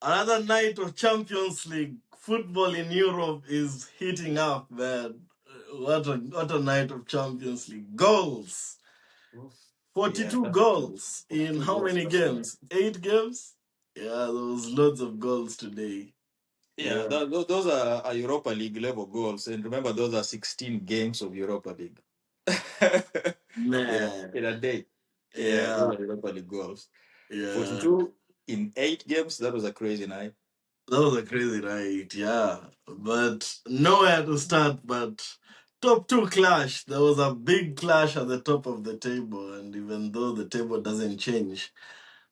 Another night of Champions League. Football in Europe is heating up, man. What a night of Champions League. Goals. Yeah, 42 that's true. goals in 42 how goals. many That's right. games? 8 games? Yeah, there was loads of goals today. Yeah, Yeah. those are Europa League level goals. And remember, those are 16 games of Europa League. Yeah, Man. in a day. Yeah, those Yeah. are Europa League goals. Yeah. 42 in 8 games. That was a crazy night. That was a crazy night, yeah. But nowhere to start, but top two clash. There was a big clash at the top of the table, and even though the table doesn't change,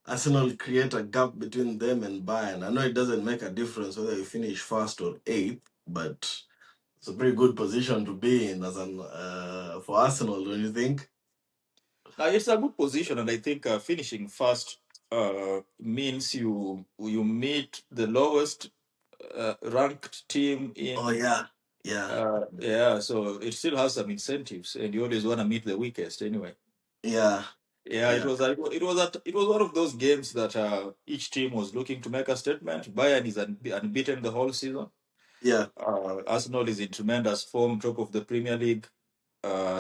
Arsenal create a gap between them and Bayern. I know it doesn't make a difference whether you finish first or eighth, but it's a pretty good position to be in as an for Arsenal, don't you think? Now, it's a good position, and I think finishing first means you meet the lowest ranked team Oh in. yeah, yeah, Yeah, so it still has some incentives, and you always want to meet the weakest anyway. yeah, Yeah, yeah, it was one of those games that each team was looking to make a statement. Bayern is unbeaten the whole season. yeah, Arsenal is in tremendous form, top of the Premier League.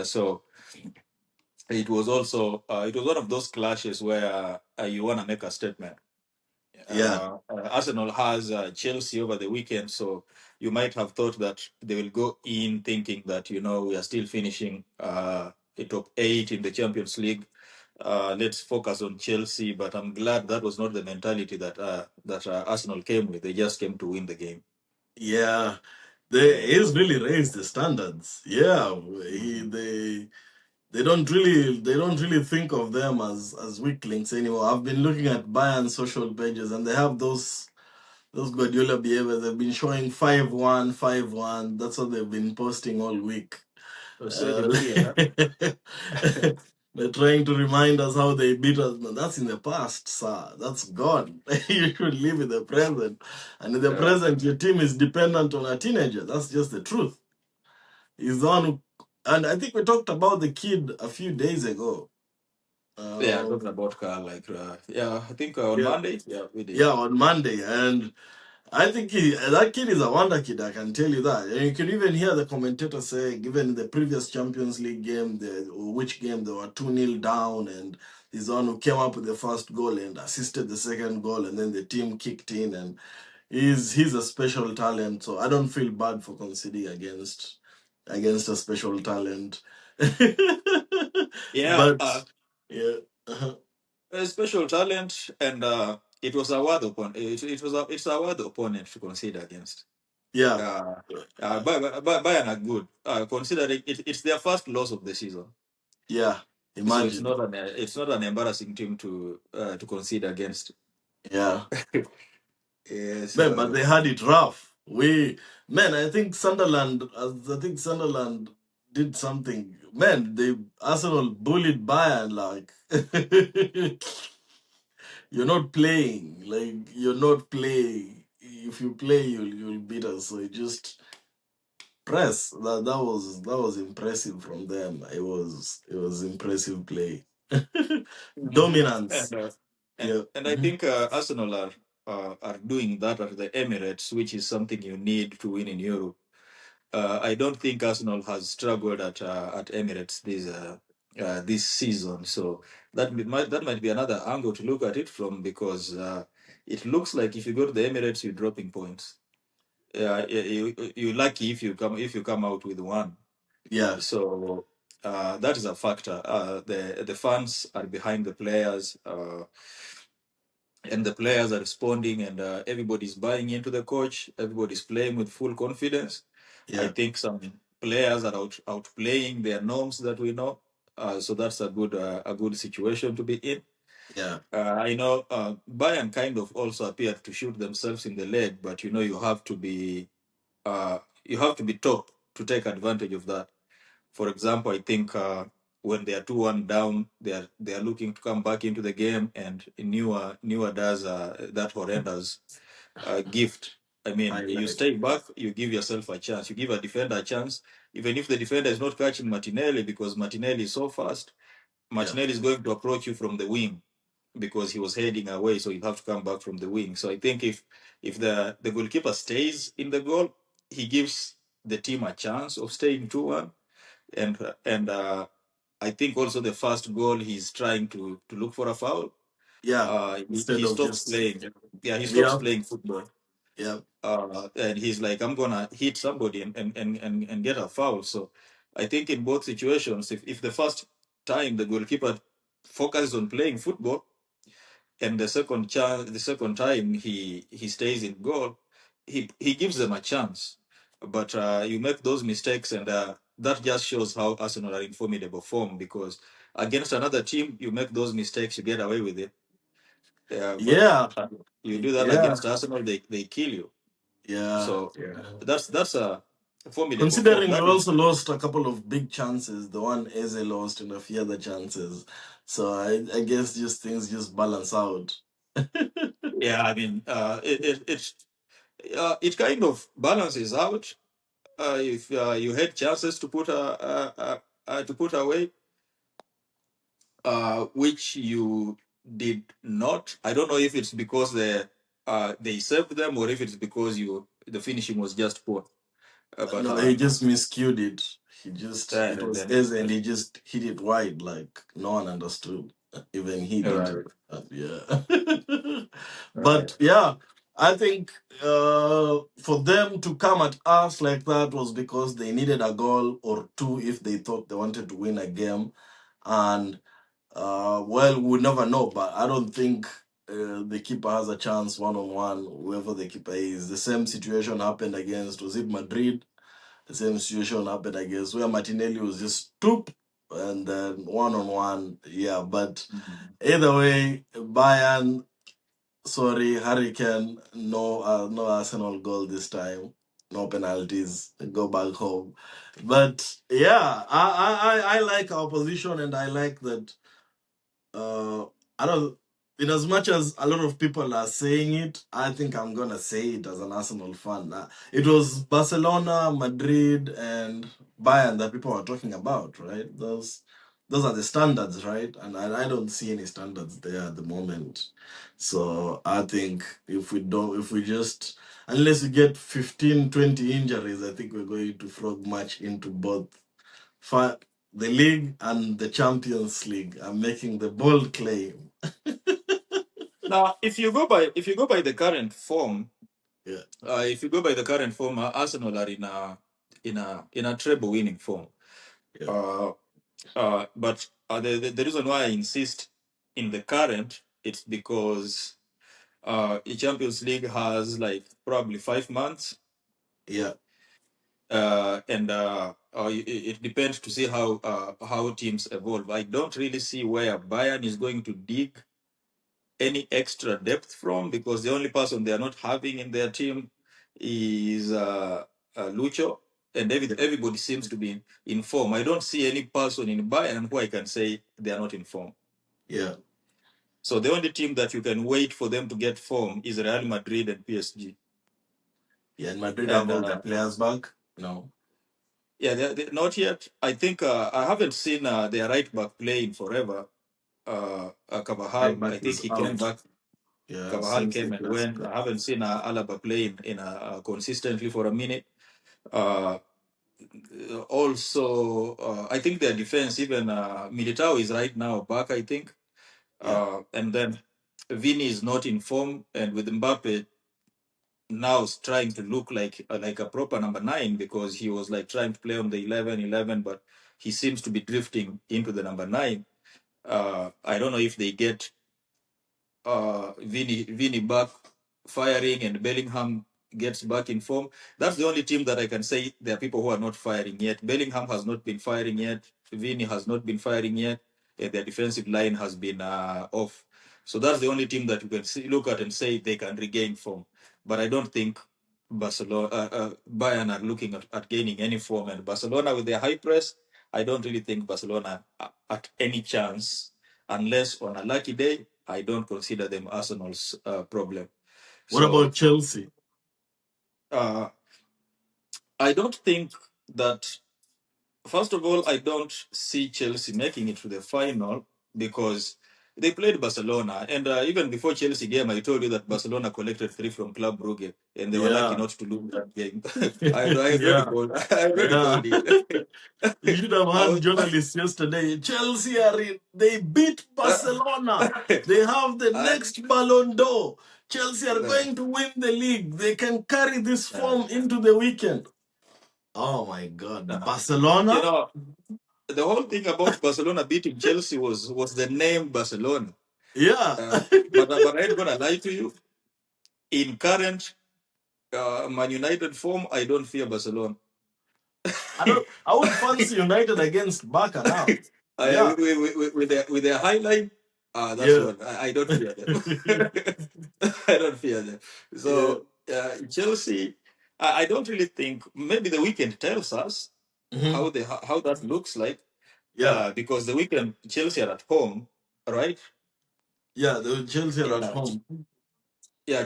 So it was one of those clashes where you want to make a statement. yeah, Arsenal has Chelsea over the weekend, so you might have thought that they will go in thinking that we are still finishing a top 8 in the Champions League. Let's focus on Chelsea, but I'm glad that was not the mentality that Arsenal came with. They just came to win the game. yeah. Yeah. He's really raised the standards. Yeah, they don't really think of them as weaklings anymore. I've been looking at Bayern social pages and they have those Guardiola behaviors. They've been showing 5-1, 5-1. That's what they've been posting all week. So Uh, Nigeria, they're trying to remind us how they beat us. But that's in the past, sir. That's gone. You should live in the present. And in the huh? present, your team is dependent on a teenager. That's just the truth. He's the one who, and I think we talked about the kid a few days ago. Yeah, talking Um, about car, like, yeah, I think on yeah, Monday, yeah, we did. yeah, on Monday, and I think that kid is a wonder kid. I can tell you that. And you can even hear the commentator say, given the previous Champions League game, which game they were 2-0 down, and he's the one who came up with the first goal and assisted the second goal, and then the team kicked in, and he's a special talent. So I don't feel bad for conceding against a special talent. Yeah, But yeah, a special talent, and it was a worthy opponent. It's a worthy opponent to consider against. yeah, Uh, uh, Bayern are good, considering it's their first loss of the season, yeah. so Imagine, it's not an embarrassing team to consider against. yeah. Yeah, Man, but so they had it rough. Man, I think Sunderland did something. Man, they Arsenal bullied Bayern like you're not playing. Like you're not playing. If you play, you'll beat us. So you just press. That was impressive from them. It was impressive play. Mhm. Dominance. Yeah. And I think Arsenal are doing that at the Emirates, which is something you need to win in Europe. I don't think Arsenal has struggled at Emirates this season, so that might be another angle to look at it from, because it looks like if you go to the Emirates, you're dropping points. You're lucky if you come out with one. Yeah. So that is a factor. The fans are behind the players. And the players are responding, and everybody's buying into the coach. Everybody's playing with full confidence. I Yeah. think some players are outplaying their norms that we know. So that's a good situation to be in. Yeah. I know Bayern kind of also appeared to shoot themselves in the leg, but you have to be top to take advantage of that. For example, I think when they are 2-1 down, they are looking to come back into the game, and Newer does that horrendous gift. I mean, you Highlight. stay back, you give yourself a chance, you give a defender a chance, even if the defender is not catching Martinelli, because Martinelli is so fast. Yeah. Martinelli is going to approach you from the wing. because he was heading away, so he'll have to come back from the wing. So I think if the goalkeeper stays in the goal, he gives the team a chance of staying 2-1. And I think also the first goal he's trying to look for a foul. Yeah, He instead of stops just playing. Yeah, he stops yeah, playing football. yeah, And he's like, I'm gonna hit somebody and get a foul. So I think in both situations, if the first time the goalkeeper focuses on playing football, and the second time he stays in goal, he gives them a chance. But you make those mistakes, and that just shows how Arsenal are in formidable form, because against another team, you make those mistakes, you get away with it. But yeah, you do that yeah, against Arsenal, they kill you. yeah, So yeah. that's a formidable form. Considering we That is, also lost a couple of big chances, the one Eze lost and a few other chances. So I guess just things just balance out. yeah. I mean, it kind of balances out. If you had chances to put away, which you did not. I don't know if it's because they saved them, or if it's because the finishing was just poor. But No, he just miscued it. It was then Eze and he just hit it wide like no one understood. Even he didn't. right, Yeah. right. But yeah, I think for them to come at us like that was because they needed a goal or two if they thought they wanted to win a game. And well, we'll never know, but I don't think the keeper has a chance one on one, whoever the keeper is. The same situation happened against, was it Madrid? The same situation happened, I guess, where Martinelli was just stoop and then one on one. Yeah, but Mhm. either way, Bayern, sorry, Hurricane, no Arsenal goal this time. No penalties. Go back home. But yeah, I like our position and I like that uh, I don't. In as much as a lot of people are saying it, I think I'm gonna say it as an Arsenal fan. It was Barcelona, Madrid, and Bayern that people were talking about, right? Those are the standards, right? And I don't see any standards there at the moment. So I think if we just, unless we get 15, 20 injuries, I think we're going to frog match into both for the league and the Champions League. I'm making the bold claim. Now, if you go by the current form, Yeah, Arsenal are in a treble winning form. yeah, Uh, but the reason why I insist in the current, it's because the Champions League has like probably 5 months, yeah, and it depends to see how teams evolve. I don't really see where Bayern is going to dig any extra depth from, because the only person they are not having in their team is Lucho, and yeah, everybody seems to be in form. I don't see any person in Bayern who I can say they are not in form. yeah. So the only team that you can wait for them to get form is Real Madrid and PSG. Yeah, and Madrid have And all their players back. No, yeah, not yet. I think I haven't seen their right back playing forever. right Carvajal, I back think is he came out. back. Yeah, Carvajal since the came and went. Clasico. I haven't seen Alaba playing consistently for a minute. Uh, Also, I think their defense, even Militao is right now back, I think. Yeah, And then Vini is not in form, and with Mbappe now trying to look like a proper number nine, because he was like trying to play on the 11, but he seems to be drifting into the number nine. I don't know if they get Vini back firing and Bellingham gets back in form. That's the only team that I can say there are people who are not firing yet. Bellingham has not been firing yet. Vini has not been firing yet. And their defensive line has been off. So that's the only team that you can look at and say they can regain form. But I don't think Bayern are looking at gaining any form. And Barcelona with their high press, I don't really think Barcelona at any chance, unless on a lucky day. I don't consider them Arsenal's problem. what about So Chelsea? uh, I don't think that, first of all, I don't see Chelsea making it to the final, because they played Barcelona, and even before Chelsea game, I told you that Barcelona collected three from Club Brugge, and they were lucky Yeah. not to lose that game. I already Yeah. called. I already Yeah. called it. You should have I had was. journalists yesterday. Chelsea are in. They beat Barcelona. They have the I, next Ballon d'Or. Chelsea are uh, going to win the league. They can carry this uh, form into the weekend. Oh my God. uh, you Barcelona? know, the whole thing about Barcelona beating Chelsea was the name Barcelona. Yeah. But I ain't gonna lie to you. In current Man United form, I don't fear Barcelona. I would fancy United against Barca now. Yeah. With their highline, that's Yeah. one. I don't fear them. I don't fear them. Yeah. So Chelsea, I don't really think. Maybe the weekend tells us Mhm. how that looks like. Yeah. Because the weekend Chelsea are at home, right? Yeah. The Chelsea are at Yeah, home.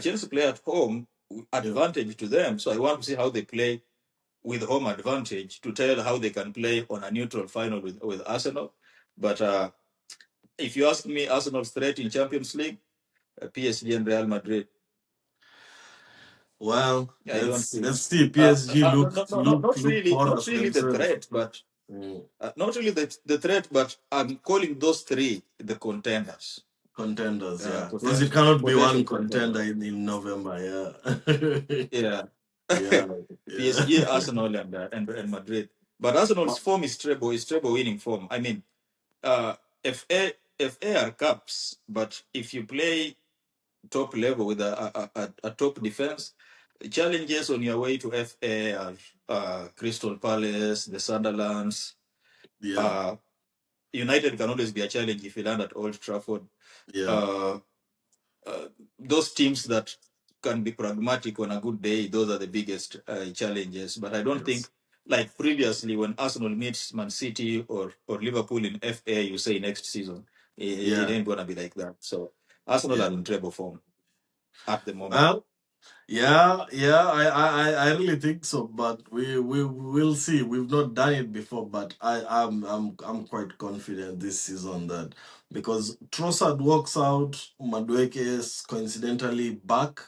Chelsea play at home, Yeah. advantage to them. So I want to see how they play with home advantage to tell how they can play on a neutral final with Arsenal. But if you ask me, Arsenal's threat in Champions League, PSG and Real Madrid. Well, I don't see. let's see. PSG look Not porous really the themselves. threat, but Mm. not really the threat, but I'm calling those three the contenders, Contenders, yeah. Because it cannot be one potential contender contenders. in November, yeah. Yeah, Yeah, yeah. PSG, Arsenal, and Madrid. But Arsenal's form is treble winning form. I mean, uh, FA are cups, but if you play top level with a top defense, challenges on your way to FA are Crystal Palace, the Sunderlands. Yeah, Uh, United can always be a challenge if you land at Old Trafford. yeah, Uh, those teams that can be pragmatic on a good day, those are the biggest challenges. But I don't think, yes. like previously, when Arsenal meets Man City or Liverpool in FA, you say next season, it Yeah, ain't going to be like that. So Arsenal are yeah. in treble form at the moment. Well, yeah, yeah, I really think so, but we will see. We've not done it before, but I'm quite confident this season that because Trossard walks out, Madueke is coincidentally back.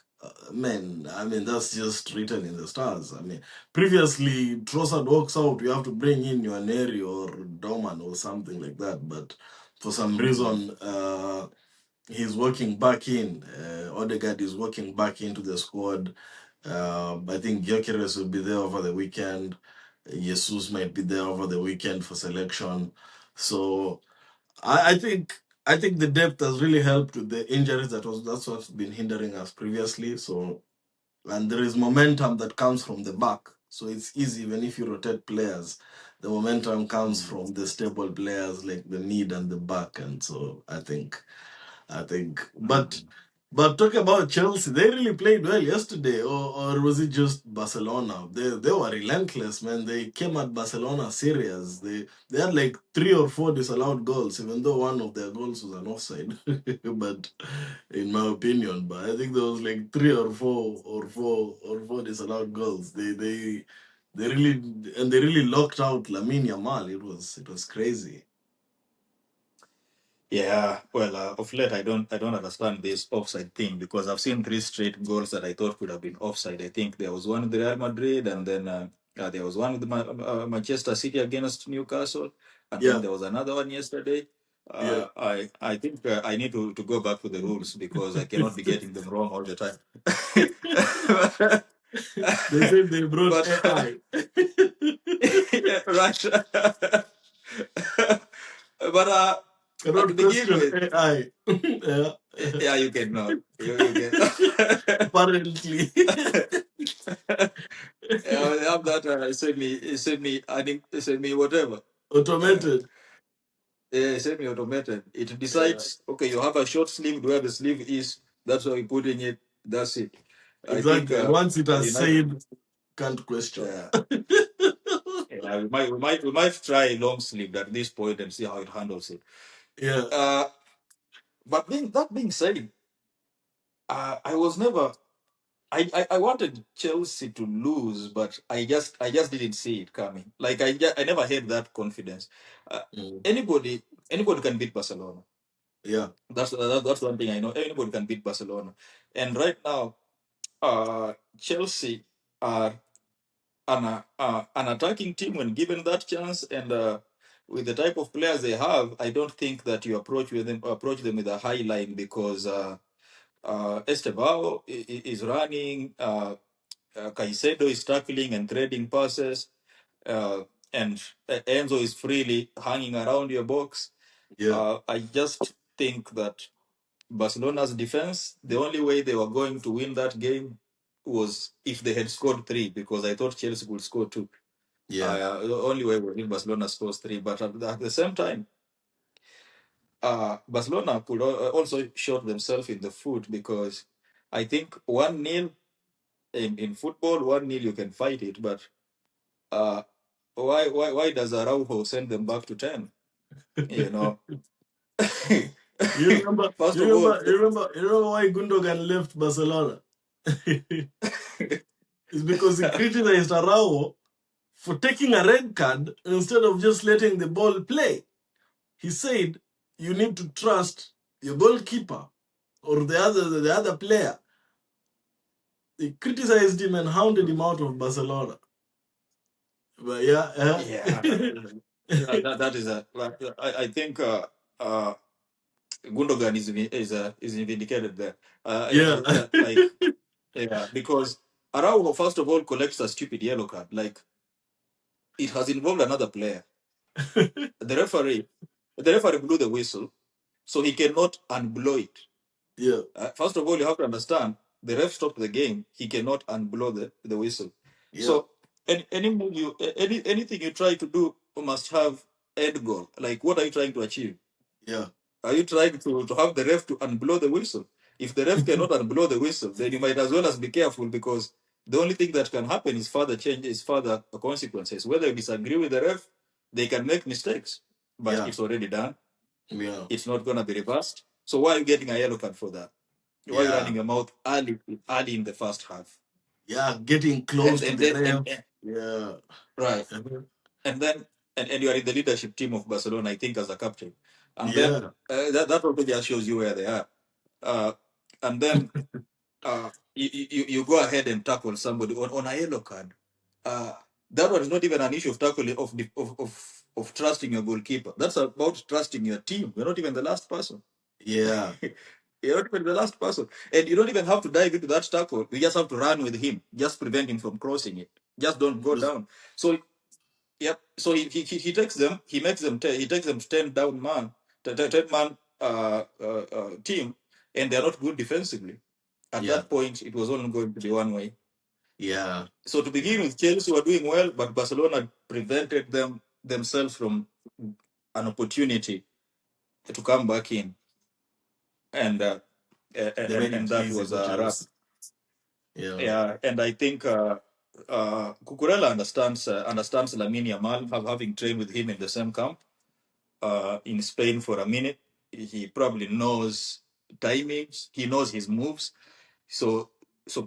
Man, I mean that's just written in the stars. I mean, previously Trossard walks out, you have to bring in your Neri or Doman or something like that, but for some Mm. reason, he's working back in. Odegaard is working back into the squad. I think Gyökeres will be there over the weekend. Jesus might be there over the weekend for selection. So I think the depth has really helped with the injuries. That's what's been hindering us previously. So and there is momentum that comes from the back. So it's easy even if you rotate players. The momentum comes Mm. from the stable players like the mid and the back. And so I think, but Mm. talk about Chelsea. They really played well yesterday, or was it just Barcelona? They were relentless, man. They came at Barcelona serious. They had like 3 or 4 disallowed goals, even though one of their goals was an offside. But in my opinion, but I think there was like 3 or 4 disallowed goals. They really and they really locked out Lamine Yamal. It was crazy. Yeah, well, of late I don't understand this offside thing because I've seen three straight goals that I thought could have been offside. I think there was one with Real Madrid, and then there was one with Manchester City against Newcastle, and then Yeah, there was another one yesterday. yeah. I think I need to go back to the rules because I cannot be getting them wrong all the time. They said they brought but AI. yeah, right. But to Cannot begin question with. AI. Yeah. Yeah, you can know. You can. Apparently. Have that. Send me whatever. Uh, Automated. Send me automated. It Yeah. decides. Okay, you have a short sleeve. Where the sleeve is, that's why you put in it. That's it. I think Exactly. And once it has United. said, can't question. Uh, yeah, we might try long sleeve at this point and see how it handles it. Yeah. Uh, but that being said, I was never I wanted Chelsea to lose, but I just didn't see it coming. Like I never had that confidence. Uh, Mm. anybody can beat Barcelona. Yeah, That's one thing I know. Anybody can beat Barcelona, and right now, Chelsea are an attacking team when given that chance, and with the type of players they have, I don't think that you approach them with a high line because Estevao is running, Caicedo is tackling and trading passes, uh, and Enzo is freely hanging around your box. yeah, I just think that Barcelona's defense, the only way they were going to win that game was if they had scored three, because I thought Chelsea would score two. yeah, The only way was if Barcelona scores three. But at the same time, Barcelona could also shot themselves in the foot because I think 1-0 in football, 1-0 you can fight it, but uh, why does Araujo send them back to 10? You know, You remember? first You of all, remember? You remember? You remember why Gundogan left Barcelona? It's because he criticized Araujo for taking a red card instead of just letting the ball play. He said you need to trust your goalkeeper or the other player. He criticized him and hounded him out of Barcelona. But yeah, yeah, that is a like, I think uh, Gundogan is vindicated there. yeah, Like, yeah, because Araujo first of all collects a stupid yellow card. Like, it has involved another player. The referee, the referee blew the whistle, so he cannot unblow it. yeah, First of all, you have to understand the ref stopped the game. He cannot unblow the whistle. yeah, So anything you try to do must have end goal. Like, what are you trying to achieve? yeah, Are you trying to have the ref to unblow the whistle? If the ref cannot unblow the whistle, then you might as well as be careful, because the only thing that can happen is further changes, further consequences. Whether you disagree with the ref, they can make mistakes, but yeah, it's already done. yeah, It's not going to be reversed. So why are you getting a yellow card for that? Why are you yeah, running your mouth early in the first half? yeah. Getting And close to and the then ref. Yeah. right. Mhm. And then and you are in the leadership team of Barcelona, I think, as a captain. And then Yeah. that also just shows you where they are. Uh, and then you go ahead and tackle somebody on a yellow card. Uh, that one is not even an issue of tackling of trusting your goalkeeper. That's about trusting your team. You're not even the last person. Yeah. You're not even the last person, and you don't even have to dive into that tackle. You just have to run with him, just prevent him from crossing it. Just don't go Just- down. So yep. So he takes them. He makes them. He takes them to 10 down man, 10 man team, and they're not good defensively. At Yeah. that point, it was only going to be one way. Yeah. So to begin with, Chelsea were doing well, but Barcelona prevented themselves from an opportunity to come back in, and They made and it that easy was for a wrap. Chelsea. Yeah. Yeah, and I think Cucurella understands Lamine Yamal, having trained with him in the same camp in Spain for a minute. He probably knows timings. He knows his moves. So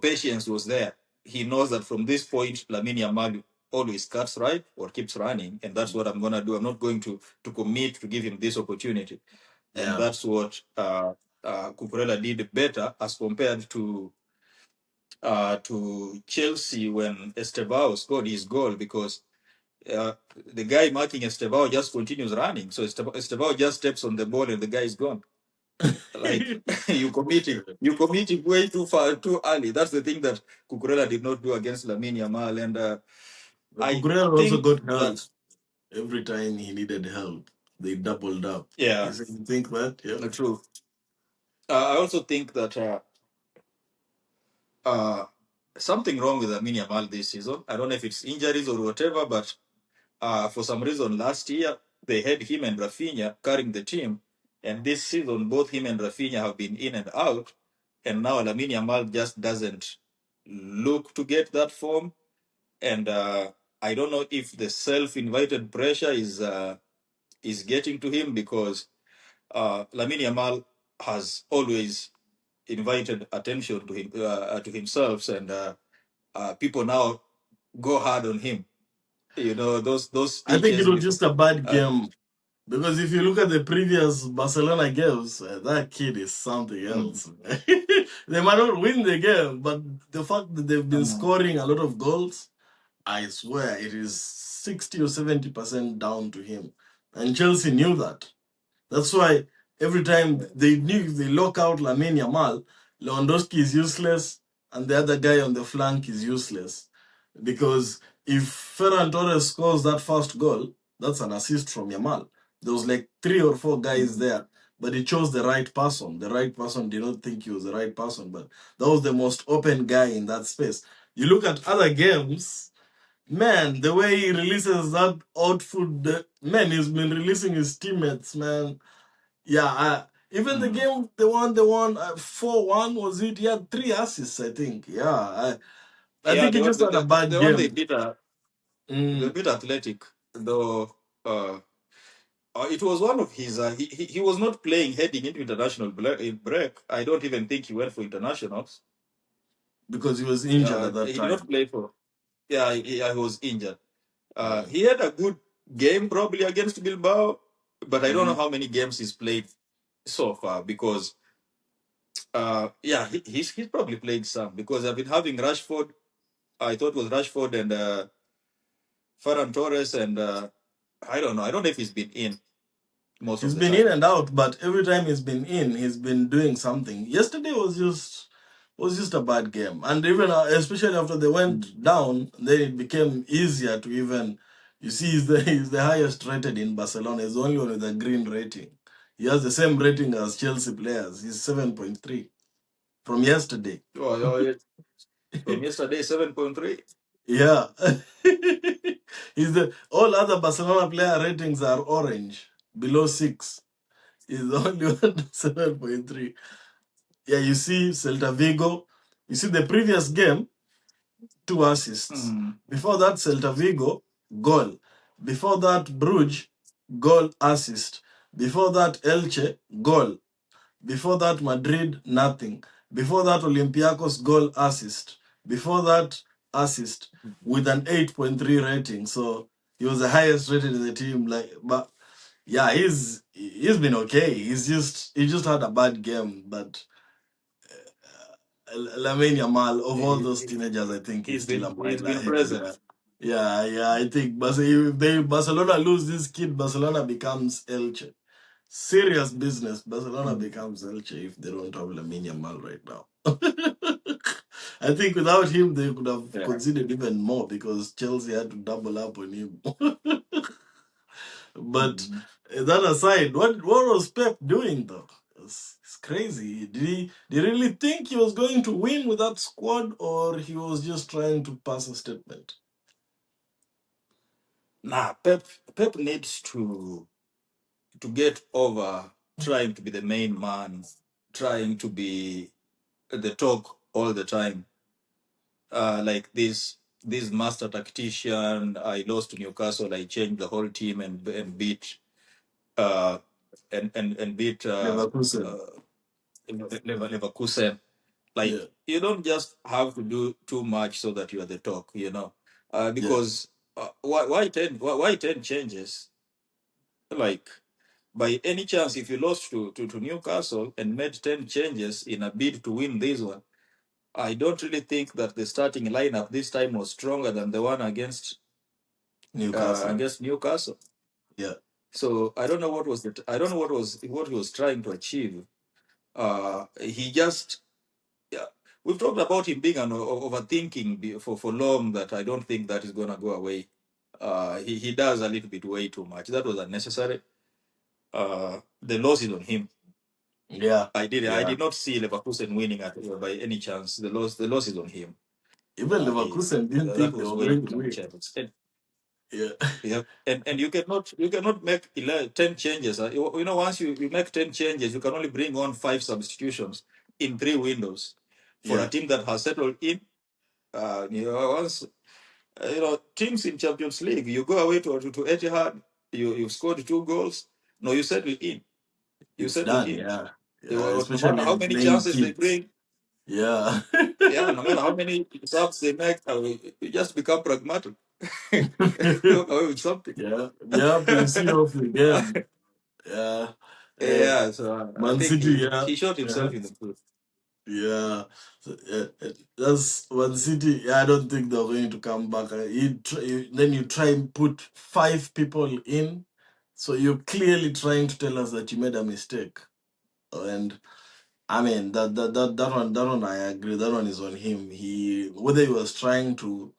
patience was there. He knows that from this point, Lamine Yamal always cuts right or keeps running, and that's what I'm gonna do. I'm not going to commit to give him this opportunity, and Yeah. that's what Cucurella did better as compared to Chelsea when Estevao scored his goal, because uh, the guy marking Estevao just continues running. So Estevao just steps on the ball and the guy is gone. Like, you committing way too far, too early. That's the thing that Cucurella did not do against Lamine Yamal, and But I Cucurella also think got help that every time he needed help. They doubled up. yeah, You think that? Yeah. true. I also think that uh, something wrong with Lamine Yamal this season. I don't know if it's injuries or whatever, but for some reason last year they had him and Rafinha carrying the team, and this season both him and Rafinha have been in and out, and now Lamine Yamal just doesn't look to get that form, and I don't know if the self-invited pressure is getting to him, because Lamine Yamal has always invited attention to him to himself, and people now go hard on him. You know, those I think it speeches was before. just a bad Uh, game Because if you look at the previous Barcelona games, that kid is something Mm. else. They might not win the game, but the fact that they've been Mm. scoring a lot of goals, I swear it is 60 or 70% down to him. And Chelsea knew that. That's why every time they knew if they lock out Lamine Yamal, Lewandowski is useless and the other guy on the flank is useless. Because if Ferran Torres scores that first goal, that's an assist from Yamal. There was like three or four guys Mm. there, but he chose the right person. The right person did not think he was the right person, but that was the most open guy in that space. You look at other games, man, the way he releases that output, man, he's been releasing his teammates, man. Yeah, even the Mm. game, the one 4-1 was it? He had three assists, I think. Yeah, I Yeah, think he just had a bad the one game. they Mm, beat Athletic, though. It was one of his. He was not playing heading into international break. I don't even think he went for internationals. because he was injured at that He did not time. play for. Yeah, he was injured. Mm, He had a good game probably against Bilbao, but I don't know mhm. how many games he's played so far because yeah, he's probably played some because I've been having Rashford. I thought it was Rashford and Ferran Torres and I don't know. I don't know if he's been in most of He's the been in time. and out, but every time he's been in, he's been doing something. Yesterday was just a bad game, and even especially after they went Mm. down, then it became easier to even. You see, he's the highest rated in Barcelona. He's the only one with a green rating. He has the same rating as Chelsea players. He's 7.3 from yesterday. Yeah. From yesterday, 7.3. Yeah, he's the all other Barcelona player ratings are orange below 6. He's the only one 7.3. Yeah, you see Celta Vigo. You see the previous game, two assists. Mm. Before that, Celta Vigo, goal. Before that, Bruges, goal, assist. Before that, Elche, goal. Before that, Madrid, nothing. Before that, Olympiacos, goal, assist. Before that, assist with an 8.3 rating. So he was the highest rated in the team. Like, but yeah, he's been okay. He just had a bad game, but Lamine Yamal, of all He, those teenagers, I think he's still a he's mile been ahead. Yeah, present. yeah. I think if Barcelona lose this kid, Barcelona becomes Elche. Serious business. Barcelona Mm. becomes Elche if they don't have Lamine Yamal right now. I think without him, they could have Yeah. conceded even more because Chelsea had to double up on him. But Mm. that aside, what was Pep doing though? It's crazy. Did he really think he was going to win with that squad, or he was just trying to pass a statement? Nah, Pep needs to get over trying to be the main man, trying to be the talk all the time. Like this master tactician. I lost to Newcastle. I changed the whole team and beat uh and beat Leverkusen. uh Leverkusen. Like Yeah, you don't just have to do too much so that you are the talk, yeah. because why 10 changes? Like by any chance, if you lost to Newcastle and made 10 changes in a bid to win this one, I don't really think that the starting lineup this time was stronger than the one Newcastle. against Newcastle. Yeah, So I don't know what he was trying to achieve. He just Yeah, we've talked about him being an overthinking for long. That I don't think that is gonna go away. He does a little bit way too much. That was unnecessary. The loss is on him. yeah, I yeah. did not see Leverkusen winning by any chance. The loss is on him. Even He Leverkusen didn't That think they was were way going too to much. win. And Yeah, yeah, and you cannot make 10 changes. Once you make 10 changes, you can only bring on 5 substitutions in 3 windows for a yeah. team that has settled in. Once teams in Champions League, you go away to Etihad, you've scored 2 goals. No, you settle in. You It's settle done. in. Yeah, They yeah. were, no matter Especially how many playing chances they kids. bring, Yeah. yeah, no matter how many subs they make, you just become pragmatic. Walk away with something. Yeah, they have to see off the game. Yeah. Uh, Yeah, so I Man think City, yeah. he shot Yeah. himself in the foot. Yeah. So, that's Man City. Yeah, I don't think they're going to come back. Then you try and put five people in. So you're clearly trying to tell us that you made a mistake. And I mean that one I agree. That one is on him. Whether he was trying to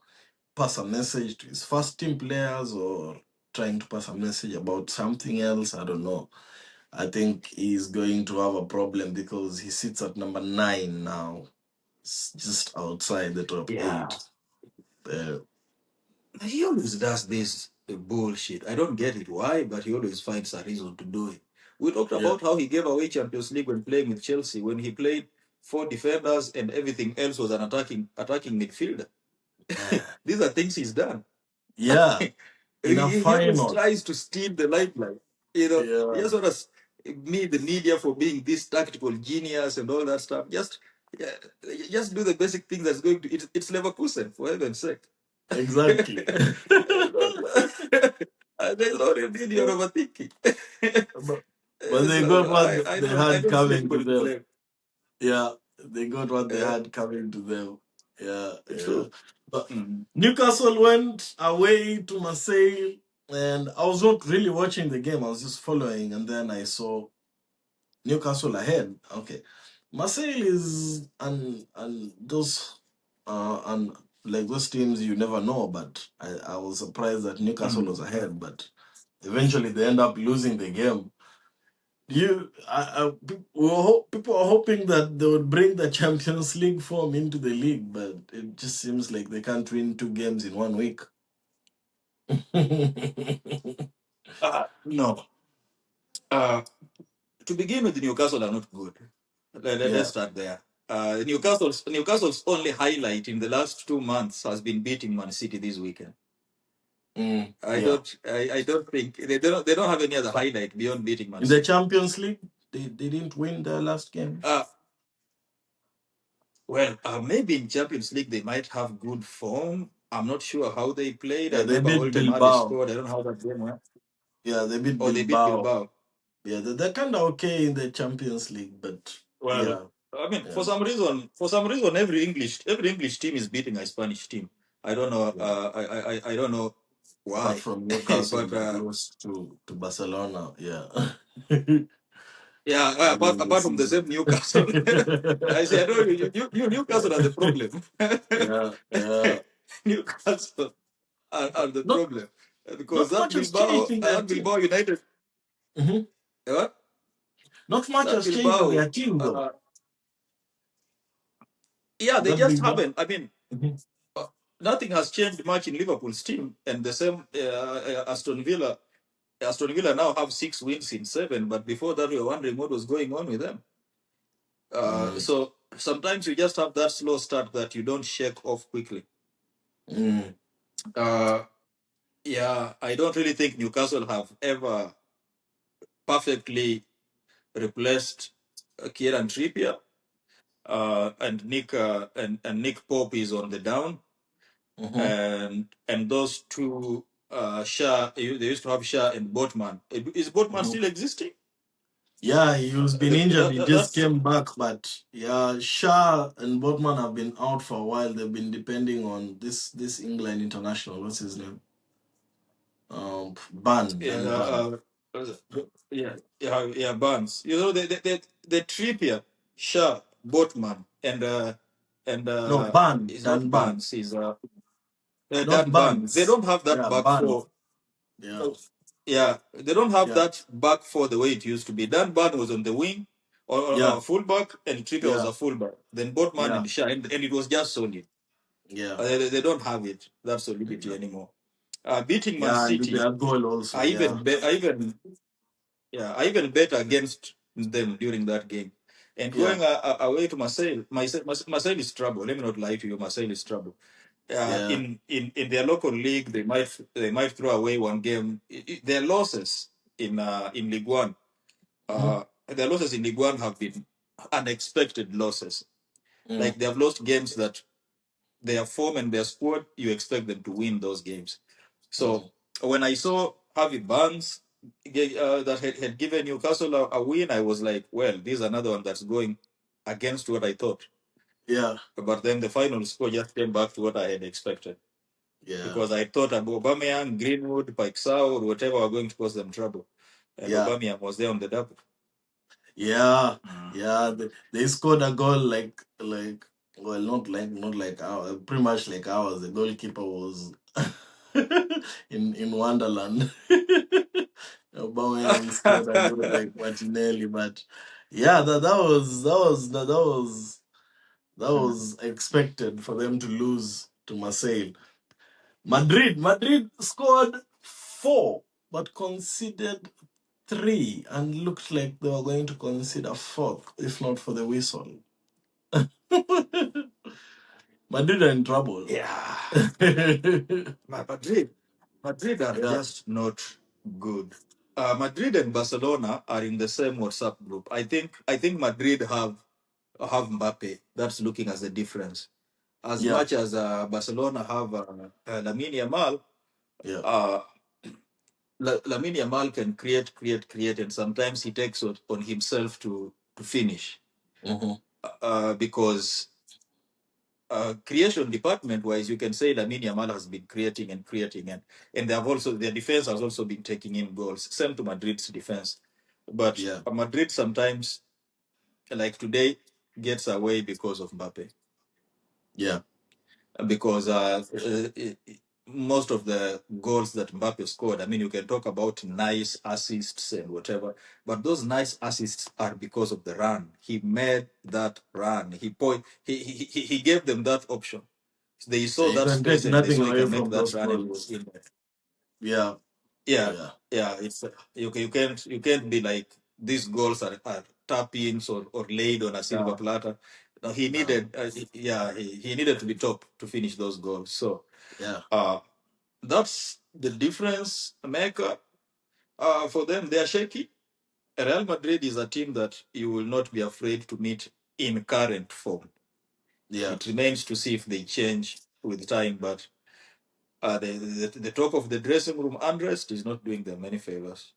pass a message to his first team players or trying to pass a message about something else, I don't know. I think he's going to have a problem because he sits at number 9 now. It's just outside the top Yeah. 8. Uh, He always does this bullshit. I don't get it why, but he always finds a reason to do it. We talked yeah. about how he gave away Champions League when playing with Chelsea, when he played four defenders and everything else was an attacking midfielder. Yeah. These are things he's done. Yeah. he, In a he always final. tries to steal the limelight. You know, he Yeah. just want to me the media for being this tactical genius and all that stuff. Yeah, just do the basic thing that's going to. It's Leverkusen for heaven's sake. Exactly. There's no need you're overthinking. but, but they got So what they I had don't see coming to anybody to them. blame. Yeah, they got what they Uh, had coming to them. Yeah, yeah. True. But Mm. Newcastle went away to Marseille, and I was not really watching the game. I was just following, and then I saw Newcastle ahead. Okay, Marseille is and those and like those teams you never know. But I was surprised that Newcastle Mm. was ahead, but eventually they end up losing the game. People are hoping that they would bring the Champions League form into the league, but it just seems like they can't win 2 games in 1 week. No. Uh, to begin with, Newcastle are not good. Let's Yeah. start there. Newcastle's only highlight in the last 2 months has been beating Man City this weekend. Yeah. I don't think they don't have any other highlight beyond beating Man In the City. Champions League, they didn't win the last game. Uh, maybe in Champions League they might have good form. I'm not sure how they played. I Yeah, they remember beat Waldemar Bilbao. scored. I don't know how that game went. Yeah, they beat Oh, they beat Bilbao. Bilbao. Yeah, they're kind of okay in the Champions League, but Well, yeah, I mean, yeah, for some reason, every English team is beating a Spanish team. I don't know. yeah. I don't know Apart why, from Newcastle but that lost to Barcelona, yeah, yeah. early in the Apart from the season. same Newcastle, I say I know you Newcastle are the problem. Yeah, yeah. Newcastle are the Not problem because not much has changed in their That team. Bilbao United, Mhm. what Not much that has changed in Bilbao, their team, though. yeah, they That just big bang. haven't. I mean, Mhm. uh, nothing has changed much in Liverpool's team, and the same Aston Villa. Aston Villa now have 6 wins in 7, but before that, we were wondering what was going on with them. Mm, So sometimes you just have that slow start that you don't shake off quickly. mm, Uh, yeah, I don't really think Newcastle have ever perfectly replaced Kieran Trippier, and Nick Pope is on the down, mhm, and those two Shah, they used to have Shah and Botman. Is Botman mhm. still existing? Yeah, he's been injured. He just That's came back, but yeah, Shah and Botman have been out for a while. They've been depending on this England international. What's his name? Ban yeah, Dan Ban. yeah, Barnes. You know, the Trippier, Shah, Botman, and No, Ban it's Dan not Ban, Barnes, is not Dan Barnes. They Barnes. don't have that Yeah, back Ban. four. Yeah, Oh, yeah, they don't have yeah, that back four the way it used to be. Dan Barnes was on the wing or yeah, fullback, and Trippier was yeah, a fullback. Then Botman yeah, and Shah, and it was just solid. yeah, They don't have it that solidity yeah. anymore. Beating Man Yeah, and City, their goal also. Yeah, I even bet against them during that game. And yeah, going away to Marseille is trouble. Let me not lie to you. Marseille is trouble. yeah. In their local league, they might throw away one game. Their losses in Ligue 1, Mhm, their losses in Ligue 1 have been unexpected losses. mm, Like they have lost games that their form and their squad, you expect them to win those games. So mm, when I saw Harvey Barnes that had given Newcastle a win, I was like, well, this is another one that's going against what I thought. Yeah, But then the final score just came back to what I had expected. yeah, Because I thought Aubameyang, Greenwood, Paixão, or whatever were going to cause them trouble. And yeah, Aubameyang was there on the double. yeah, Mm. yeah. They scored a goal like well, not like our pretty much like ours. The goalkeeper was in Wonderland. Aubameyang scored a goal like Martinelli, but yeah, that was expected for them to lose to Marseille. Madrid scored four, but conceded three, and looked like they were going to concede a fourth, if not for the whistle. Madrid are in trouble. Yeah. Yeah, Madrid are just not good. Madrid and Barcelona are in the same WhatsApp group. I think Madrid have Mbappe. That's looking as a difference. As yeah, much as Barcelona have Lamine Yamal, yeah. uh, Lamine Yamal can create, and sometimes he takes it on himself to finish. Hmm. Because creation department wise, you can say Lamine Yamal has been creating, and they have also their defense has also been taking in goals. Same to Madrid's defense, but Yeah, Madrid sometimes, like today, gets away because of Mbappe. yeah, Because most of the goals that Mbappe scored, I mean, you can talk about nice assists and whatever, but those nice assists are because of the run. He made that run. He gave them that option. They yeah. saw You that can space take and they nothing saw he away can make from that those run, and he was goals. in there. Yeah, Yeah, yeah, yeah. It's you can't be like these goals are tap-ins or laid on a silver yeah, platter. No, he no, needed he needed to be top to finish those goals. So yeah, uh, that's the difference maker. For them, they are shaky. Real Madrid is a team that you will not be afraid to meet in current form. yeah. It remains to see if they change with time, but the top of the dressing room unrest is not doing them any favors.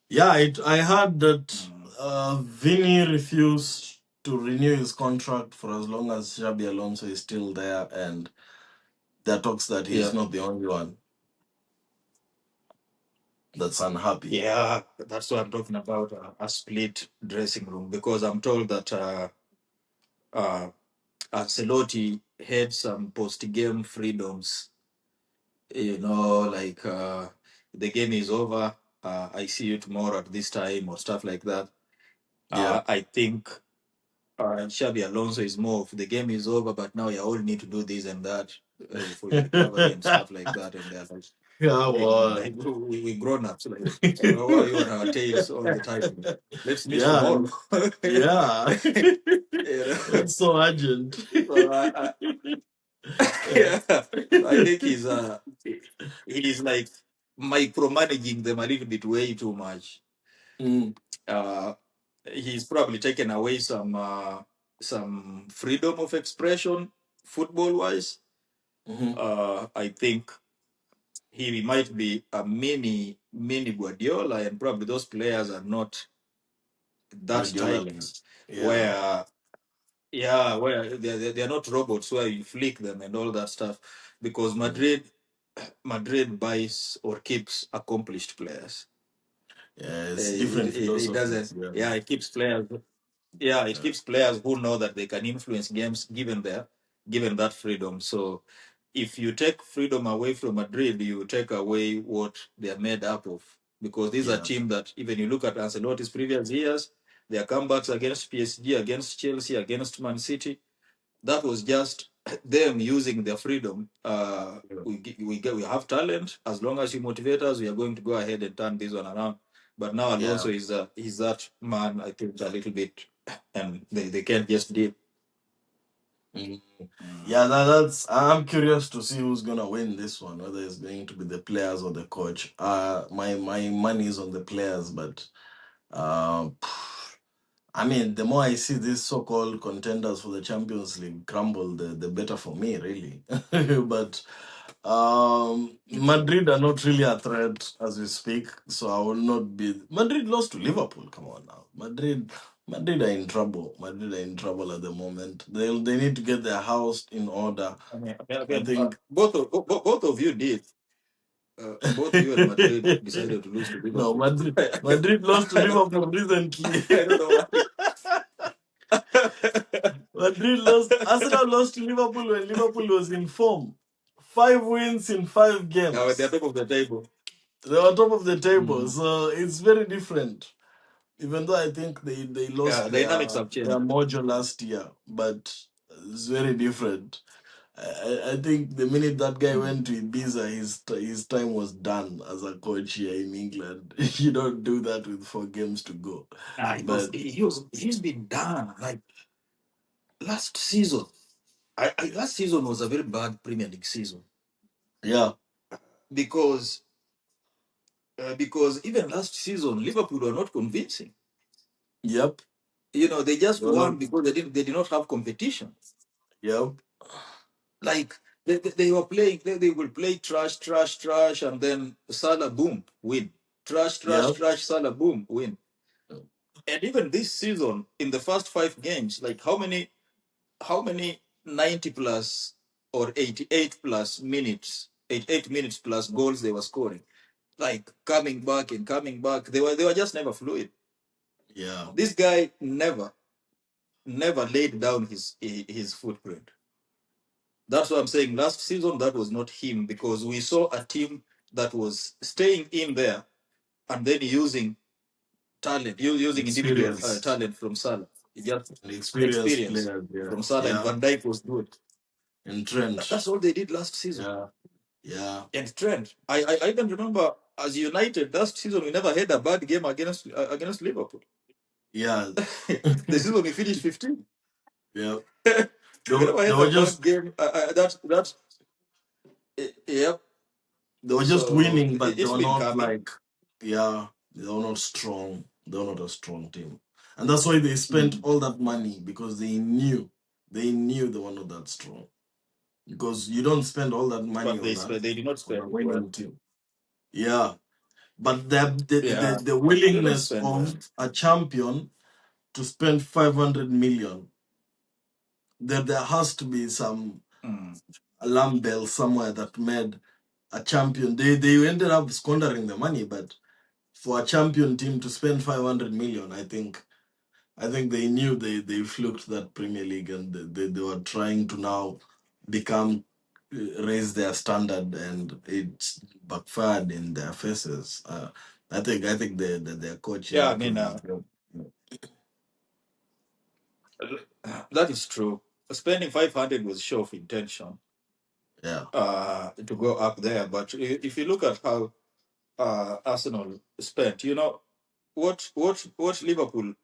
Yeah, I heard that Mm. Vinny refused to renew his contract for as long as Xabi Alonso is still there, and there are talks that he's Yeah, not the only one that's unhappy. yeah, that's what I'm talking about, a split dressing room, because I'm told that uh, Ancelotti had some post-game freedoms, like the game is over, I see you tomorrow at this time or stuff like that. Yeah, I think Xabi Alonso is more of the game is over, but now you all need to do this and that for your recovery and stuff like that. And they're like, come hey man, like on. we grown ups, like why are you on our tails all the time? Let's meet Yeah, tomorrow. yeah. You know? What's so urgent? So Yeah. yeah, so I think he's like micromanaging them a little bit way too much. Mm, Uh, he's probably taken away some freedom of expression football wise. hmm. I think he might be a mini Guardiola, and probably those players are not that Guardiola. type Yeah, where where they're not robots where you flick them and all that stuff, because mm, Madrid buys or keeps accomplished players. yeah. It's It, different it, it doesn't. philosophies. Yeah, Yeah, it keeps players. Yeah, it yeah, keeps players who know that they can influence games given that freedom. So if you take freedom away from Madrid, you take away what they are made up of. Because these are yeah, teams that even you look at Ancelotti's previous years, their comebacks against PSG, against Chelsea, against Man City, that was just them using their freedom. yeah. We have talent. As long as you motivate us, we are going to go ahead and turn this one around. But now Yeah. Alonso is that man. I think a little bit, and they can't just deal. Mm. Mm. Yeah, that's. I'm curious to see who's gonna win this one. Whether it's going to be the players or the coach. My money is on the players, but uh, I mean, the more I see these so-called contenders for the Champions League crumble, the better for me, really. But Madrid are not really a threat as we speak, so I will not be. Madrid lost to Liverpool. Come on now, Madrid are in trouble. Madrid are in trouble at the moment. They need to get their house in order. I think. Both of you did. Both you and Madrid decided to lose to No, Liverpool. Madrid lost to I don't Liverpool know. recently. I don't know why. Madrid lost. Arsenal lost to Liverpool when Liverpool was in form. 5 wins in 5 games. They're top of the table. They were top of the table, Mm. so it's very different. Even though I think they Yeah, lost dynamics have their changed. mojo last year, but it's very different. I think the minute that guy Mm. went to Ibiza, his time was done as a coach here in England. You don't do that with 4 games to go. But He's been done. Like last season. Last season was a very bad Premier League season yeah, because because even last season Liverpool were not convincing. yep, They just no, won no, because they did not have competition. yep, Like they were playing, they will play trash, trash, trash, and then Salah boom win. Trash, trash, yep, trash, Salah boom win. And even this season, in the first 5 games, like how many 90 plus or 88 plus minutes, 88 minutes plus goals they were scoring, like coming back and coming back. They were just never fluid. yeah, This guy never laid down his footprint. That's what I'm saying. Last season, that was not him because we saw a team that was staying in there and then using talent, using individual experience talent from Salah. Just and an experienced experience players. Yeah, from Salah, and yeah, Van Dijk was good. and Trent. That's all they did last season. Yeah, yeah, And Trent, I can remember as United last season, we never had a bad game against Liverpool. yeah, The season we finished 15. yeah. We never They had were a bad just game. Yep. they were just So winning, but they it's were been not coming. like, yeah, they were not strong. They were not a strong team, and that's why they spent Mm. all that money because they knew they were not that strong. Because you don't spend all that money But on that they did not on a spend well. winning team. Yeah, but Yeah, the they did not willingness spend well. of a champion to spend 500 million, there has to be some Mm. alarm bell somewhere that made a champion. They ended up squandering the money, but for a champion team to spend 500 million, I think they knew they fluked that Premier League, and they were trying to now become raise their standard, and it's backfired in their faces. I think their coach Yeah, didn't I put mean, his job. that is true. Spending 500 was show of intention Yeah, to go up there. But if you look at how Arsenal spent, what Liverpool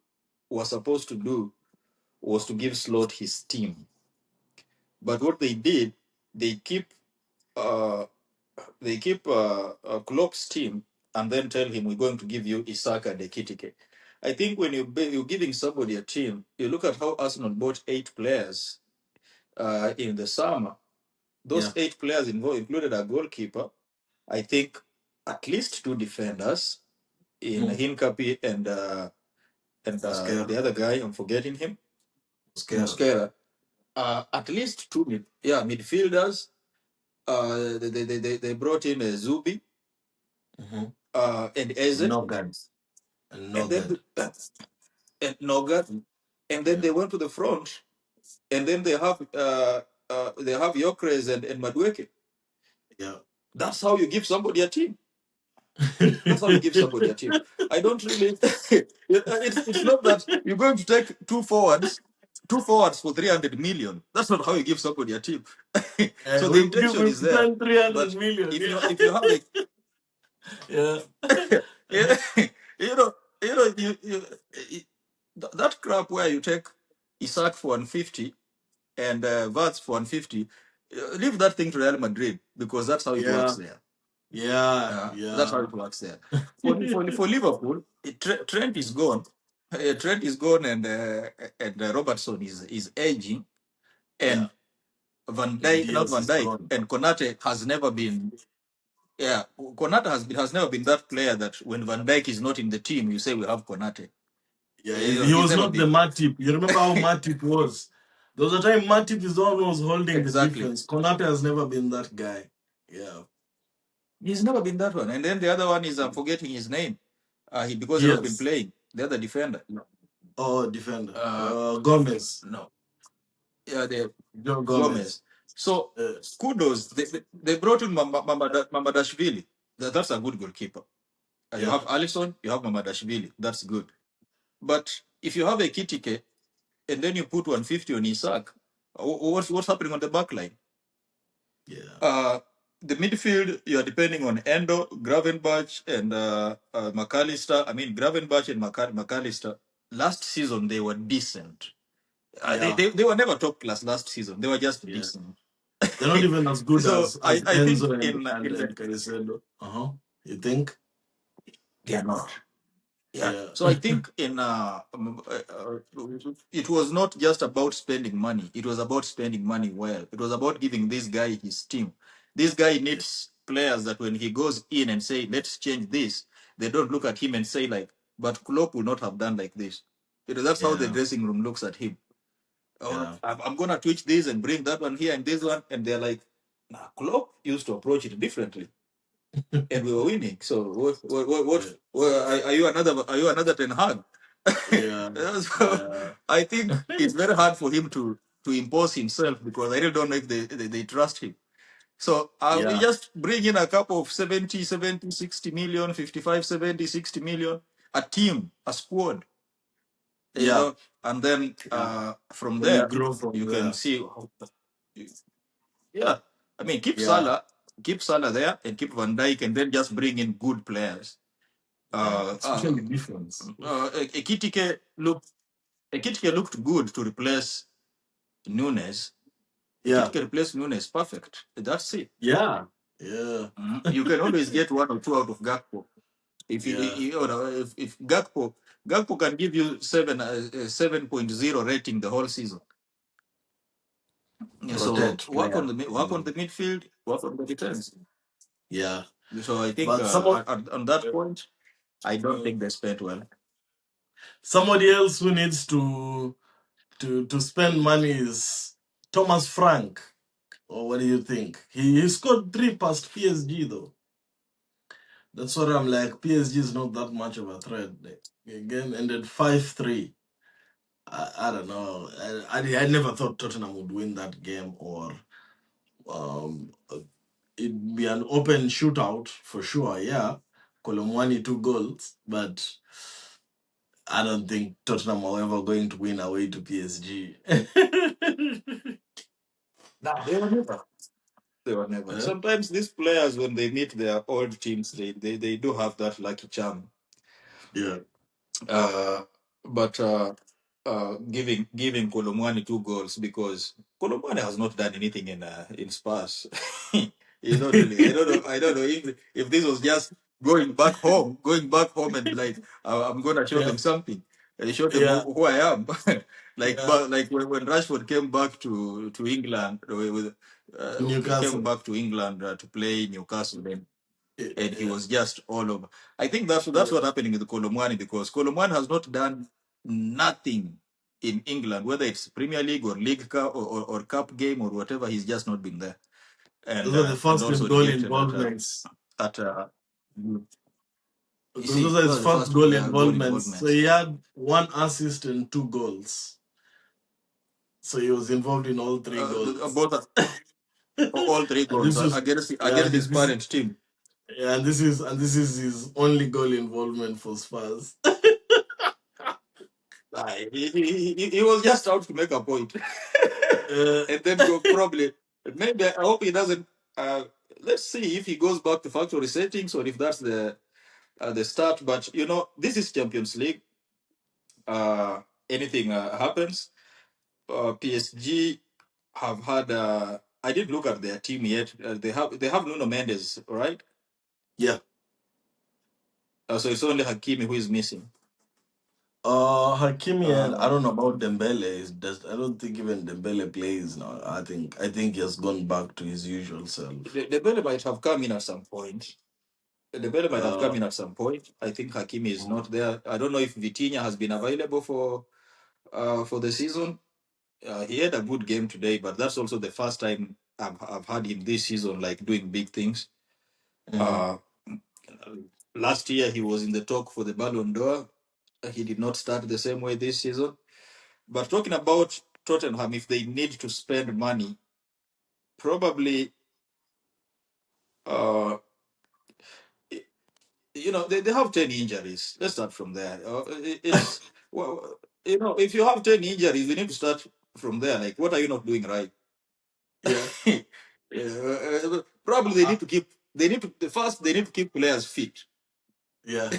was supposed to do was to give Slot his team. But what they did, they keep uh, Klopp's team and then tell him we're going to give you Isaka and Ekitike. I think when you're giving somebody a team, you look at how Arsenal bought 8 players in the summer. Those yeah, 8 players involved included a goalkeeper, I think at least 2 defenders in mm. Hinkapi and Oscar, the other guy, I'm forgetting him, Oscar, Mosquera. At least midfielders. They brought in Zubi mm-hmm. and Eze, Nogard, and and then Nogard. and Nogat, and then Yeah, they went to the front, and then they have Yokres and Madueke. yeah. That's how you give somebody a team. That's how you give somebody a team. I don't really. It's not that you're going to take two forwards for 300 million. That's not how you give somebody a team. So the intention We've is there, spent 300 but million. if you have a Yeah, yeah, you know that crap where you take Isaac for 150 and Vats for 150, leave that thing to Real Madrid because that's how it works yeah, there. yeah, That's how yeah, it works there. For Liverpool, Trent is gone. Trent is gone, and Robertson is aging, yeah. and Van and Dijk, not Diaz Van is Dijk, gone. and Konate has never been. Yeah, Konate has never been that player that when Van Dijk is not in the team, you say we have Konate. Yeah, You know, he he's was never not the been. Matip. You remember how Matip was? There was a time Matip is the one who was holding the Exactly. defense. Konate has never been that guy. Yeah. He's never been that one. And then the other one is I'm forgetting his name. Because he's not been Yes. playing. The other defender. Oh, defender. Uh, Gomez. no. Yeah, the Joe Gomez. Gomez. So Uh, kudos. They brought in Mamadashvili. That's a good goalkeeper. You yeah. have Alisson, you have Mamadashvili. That's good. But if you have a Kitike and then you put 150 on Isak, what's happening on the back line? Yeah. Uh, the midfield, you are depending on Endo, Gravenberch, and McAllister. I mean, Gravenberch and McAllister, last season, they were decent. Yeah. They were never top class last season. They were just Yeah. decent. They're not even as good So as I think Enzo and and, in the, and Caicedo. Uh-huh. You think? they are not. Yeah. Yeah. So I think it was not just about spending money. It was about spending money well. It was about giving this guy his team. This guy Yeah. needs players that when he goes in and say, "Let's change this," they don't look at him and say like, "But Klopp would not have done like this." That's how the Yeah. dressing room looks at him. Oh, Yeah. I'm gonna twitch this and bring that one here and this one, and they're like, "Nah, Klopp used to approach it differently." And we were winning. So Yeah. are you another Ten Hag? Yeah. So Yeah. I think it's very hard for him to impose himself because I really don't know if they trust him. So we Yeah. just bring in a couple of 70, 60 million, 55, 70, 60 million, a team, a squad, Yeah. and then Yeah. from Then you there grow from you can there. see, yeah. I mean, Yeah. keep Salah there, and keep Van Dijk, and then just bring in good players. Yeah. Uh, uh, Especially defense. Ekitike looked good to replace Nunes. Yeah. Ekitike replaced Nunes, perfect. That's it. Yeah. Yeah. You can always get one or two out of Gakpo. Yeah. If Gakpo can give you 7.0 rating the whole season. Yeah, so Rotate player. work on the midfield, work on the defense. Yeah. So I think But someone on that point, I don't think they spent well. somebody else who needs to spend money is Thomas Frank. Or what do you think? He scored three past PSG though. That's what I'm like. PSG is not that much of a threat. The game ended 5-3. I don't know. I never thought Tottenham would win that game or um, it'd be an open shootout for sure. Yeah, Colomwani 2 goals, but I don't think Tottenham are ever going to win away to PSG. Nah, they were never. They were never. Eh? Sometimes these players, when they meet their old teams, they do have that lucky charm. Yeah, Uh, but giving Kolomwani 2 goals because Kolomwani has not done anything in Spurs. He's not really. I don't know if this was just going back home and be like I'm gonna show yeah, them something. Show them yeah, who I am. yeah. Like when Rashford came back to England came Newcastle. back to England to play Newcastle and he Yeah, was just all over. I think that's yeah. what happening with Kolomwani because Kolomwani has not done nothing in England, whether it's Premier League or League Cup or Cup game or whatever. He's just not been there, Those are the and first also goal rejected involvements. at you Those see are his those are the first first goal goal involvements. So involvements. he had 1 assist and 2 goals. So he was involved in all three goals. Both all three And goals this was yeah, against his parent team. yeah, and this is his only goal involvement for Spurs. He was just out to make a point. Uh, And then go probably maybe I hope he doesn't uh let's see if he goes back to factory settings or if that's the start. But this is Champions League. uh Anything happens. PSG have had I didn't look at their team yet. They have Nuno Mendes, right? yeah. So it's only Hakimi who is missing. Hakimi, and I Uh, don't know about Dembele. I don't think even Dembele plays now. I think he has gone back to his usual self. the Bele might have come in at some point. The Bele might have Uh, come in at some point. I think Hakimi is mm, not there. I don't know if Vitinha has been available for the season. He had a good game today, but that's also the first time I've had him this season, like doing big things. mm, Uh, Last year he was in the talk for the Ballon d'Or. He did not start the same way this season. But talking about Tottenham, if they need to spend money, probably, uh, they have 10 injuries. Let's start from there. It's, well, if you have 10 injuries, we need to start from there. Like, what are you not doing right? yeah. Probably Uh, they need to keep players fit. yeah.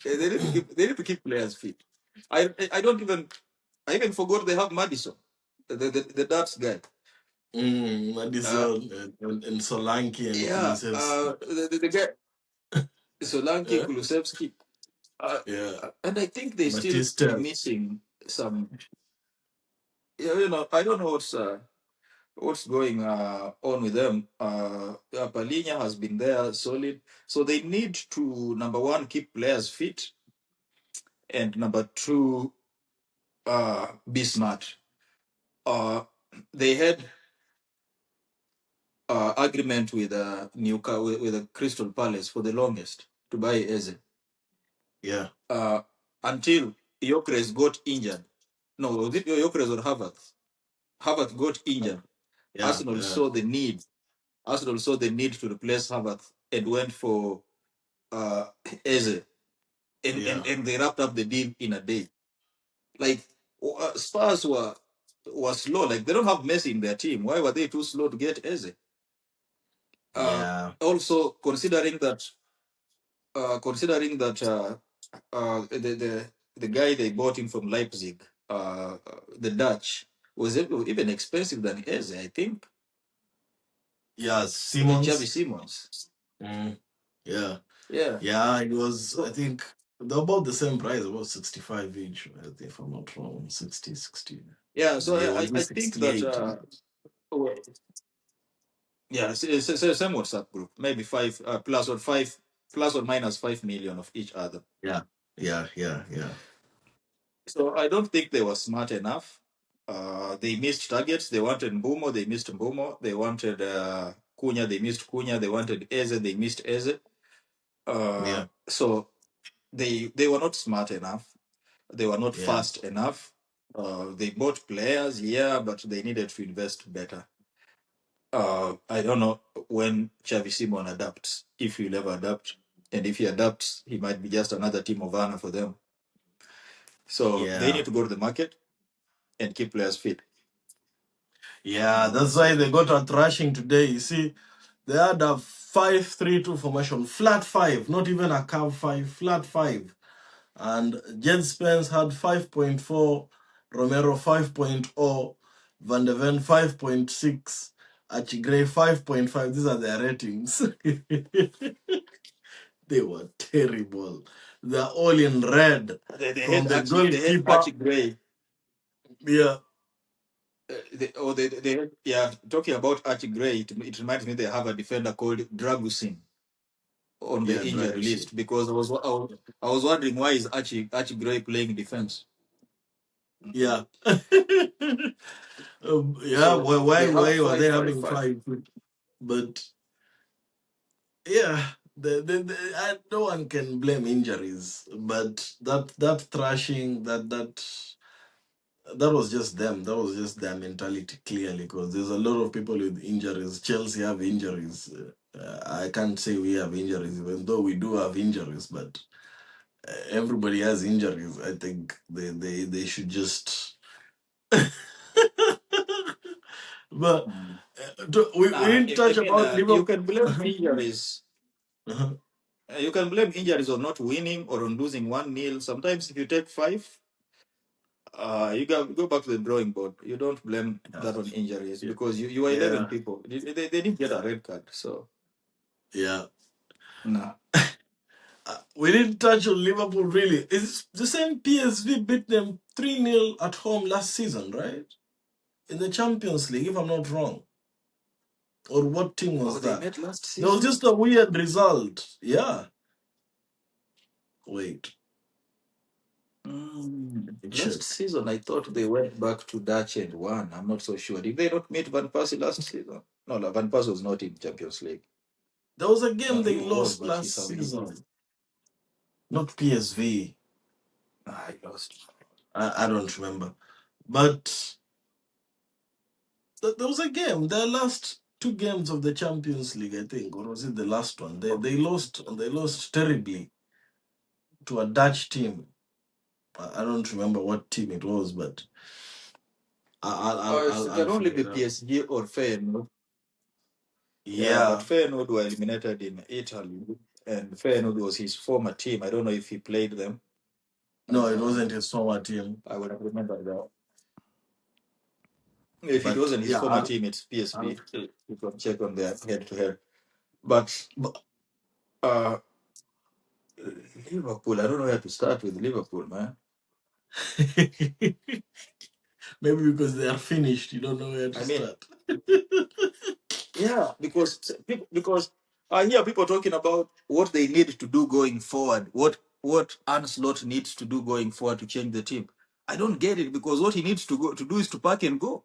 They need to keep players fit. I don't even I even forgot they have Madison, the Dutch guy. Uh, Madison and Solanke and yeah, Kulusevski. the guy Solanke, Yeah. Kulusevski, Yeah. and I think they still Batista. missing some. I don't know what's going on with them. Palinya has been there solid, so they need to, number one, keep players fit, and number two, be smart. Uh, they had agreement with Newcastle with Crystal Palace for the longest to buy Eze Yeah. uh, until Gyökeres got injured. No, was it Gyökeres or Havertz? Havertz got injured. Yeah. Arsenal Yeah. saw the need. Arsenal saw the need to replace Havertz and went for uh, Eze, and, Yeah. and and they wrapped up the deal in a day. Like, Spurs were slow. Like, they don't have Messi in their team. Why were they too slow to get Eze? Uh, Yeah. Also considering that the guy they bought in from Leipzig, the Dutch, was even expensive than Eze, I think. Yeah. Xavi Simmons. Simons. Mm, yeah. Yeah. Yeah. It was, I So think, they're about the same price, about 65 each, I think, if I'm not wrong. 60, 60. yeah, so Yeah, it I, was I I think that 68. oh, yeah, same WhatsApp group, maybe five plus or minus 5 million of each other. Yeah. Yeah. Yeah. Yeah. So I don't think they were smart enough. They missed targets. They wanted Mbumo, they missed Mbumo. They wanted Cunha, they missed Cunha. They wanted Eze, they missed Eze. Yeah. So they were not smart enough. They were not Yeah. fast enough. They bought players, yeah, but they needed to invest better. I don't know when Xavi Simon adapts, if he'll ever adapt. And if he adapts, he might be just another team of honor for them. So they Yeah. need to go to the market and keep players fit. Yeah. That's why they got a thrashing today. You see, they had a 5-3-2 formation, flat five, not even a curve five, flat five. And Jed Spence had 5.4, Romero 5.0, Van de Ven 5.6, Achigray 5.5. These are their ratings. They were terrible. They're all in red. From the They had goalkeeper. Archie Gray. Yeah, Yeah, talking about Archie Gray, it reminds me they have a defender called Dragusin on the yeah, injury Dragusin. list, because I was wondering, why is Archie Gray playing defense? Yeah. Yeah, So why, they have why were five they five having five. five? But yeah, no one can blame injuries, but that thrashing, that was just them. That was just their mentality, clearly, because there's a lot of people with injuries. Chelsea have injuries. I can't say we have injuries, even though we do have injuries, but everybody has injuries. I think they should just. But Mm. we didn't I touch mean, about you Liverpool. can blame injuries. Uh-huh. You can blame injuries on not winning or on losing 1-0. Sometimes if you take five, you go back to the drawing board. You don't blame Yeah, that on injuries, yeah, because you were 11 yeah, people. They didn't get a red card. So, yeah. nah. We didn't touch on Liverpool really. It's the same PSV beat them 3-0 at home last season, right? In the Champions League, if I'm not wrong. Or what team Oh, was they that? met last There was season? just a weird result. Yeah. Wait, let me Last check. season, I thought they went back to Dutch and won. I'm not so sure. Did they not meet Van Persie last season? No, no, Van Persie was not in Champions League. There was a No, game he they was, lost but he last found he. season. Not PSV. I lost. I don't remember. But there was a game. Their last two games of the Champions League, I think, or was it the last one? They lost, and they lost terribly to a Dutch team. I don't remember what team it was, but It I'll can only figure be it out. PSG or Feyenoord. Yeah, but Yeah. Feyenoord were eliminated in Italy, and Feyenoord was his former team. I don't know if he played them. No, it Uh, wasn't his former team. I would have remembered that. If it But wasn't his yeah, former team, it's I'll, PSV. You can check on their head-to-head. But but uh, Liverpool, I don't know where to start with Liverpool, man. maybe because they are finished, you don't know where to I mean, start. yeah, because I hear people talking about what they need to do going forward, what Anslot needs to do going forward to change the team. I don't get it because what he needs to do is to pack and go.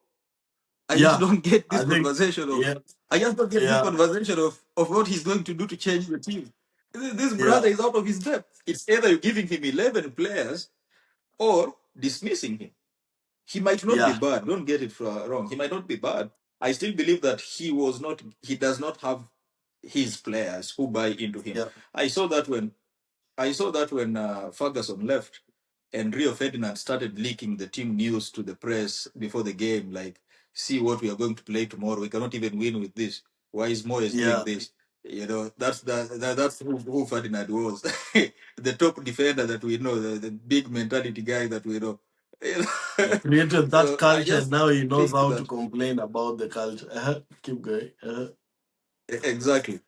I just Yeah, don't get this I think, conversation of. yeah, I just don't get this yeah, conversation of what he's going to do to change the team. This yeah, brother is out of his depth. It's either you're giving him 11 players or dismissing him. He might not be yeah, bad. Don't get it wrong. He might not be bad. I still believe that he was not. He does not have his players who buy into him. yeah, I saw that when Ferguson left and Rio Ferdinand started leaking the team news to the press before the game, like, see what we are going to play tomorrow. We cannot even win with this. Why is Moyes doing yeah. this? That's who Ferdinand was, the top defender that we know, the big mentality guy that we know. You He know? created that So I culture. just Now he knows think how to that complain about the culture. Keep going. exactly.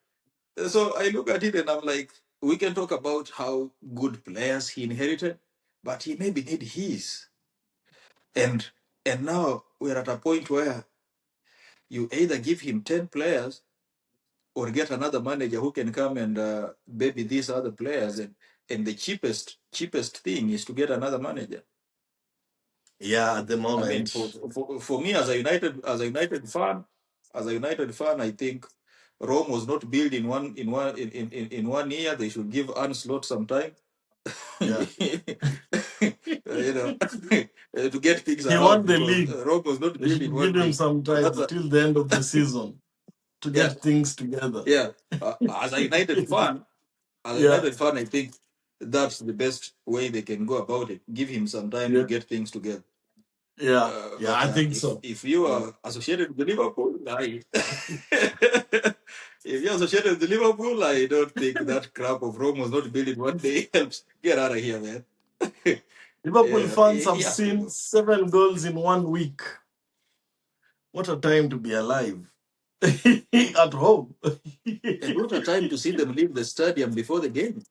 So I look at it and I'm like, we can talk about how good players he inherited, but he maybe need his. And and now we're at a point where you either give him 10 players or get another manager who can come and baby these other players, and the cheapest thing is to get another manager. Yeah, at the I mean, moment. for me as a United fan, I think Rome was not built in 1 year. They should give Anslot some time. Yeah. You know, to get things He around won the because league. Rome was not They built in should give one him day. some That's time a, till the end of the season to yeah, get things together. yeah. As a United fan, Yeah, I think that's the best way they can go about it. Give him some time to yeah, get things together. yeah, yeah. But I think if so. you Yeah. are associated with Liverpool, if you're associated with Liverpool, I don't think that crap of Rome was not built in one day helps. Get out of here, man. Liverpool Yeah, fans he have has to seen go. 7 goals in 1 week. What a time to be alive. At home. And what a time to see them leave the stadium before the game.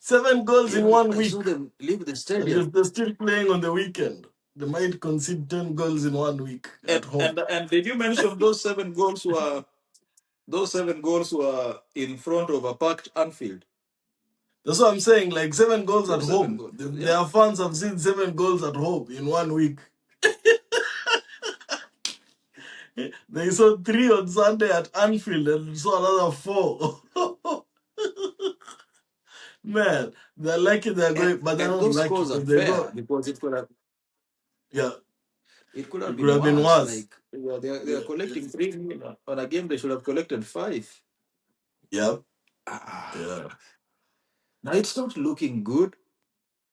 7 goals You in know, one I saw week. them leave the And stadium. if they're still playing on the weekend, they might concede 10 goals in 1 week at And home. and and did you mention those 7 goals were in front of a packed Anfield? That's what I'm saying. Like 7 goals at Those seven home. goals. Yeah. Their fans have seen 7 goals at home in 1 week. They saw 3 on Sunday at Anfield and saw another 4. Man, they're lucky they're And going, but they're and not those lucky scores are because they fair go. because Yeah, it could have it could been have been worse. worse. Like they are Yeah, collecting 3 million on a game they should have collected five. yeah, Ah. yeah, Now it's not looking good.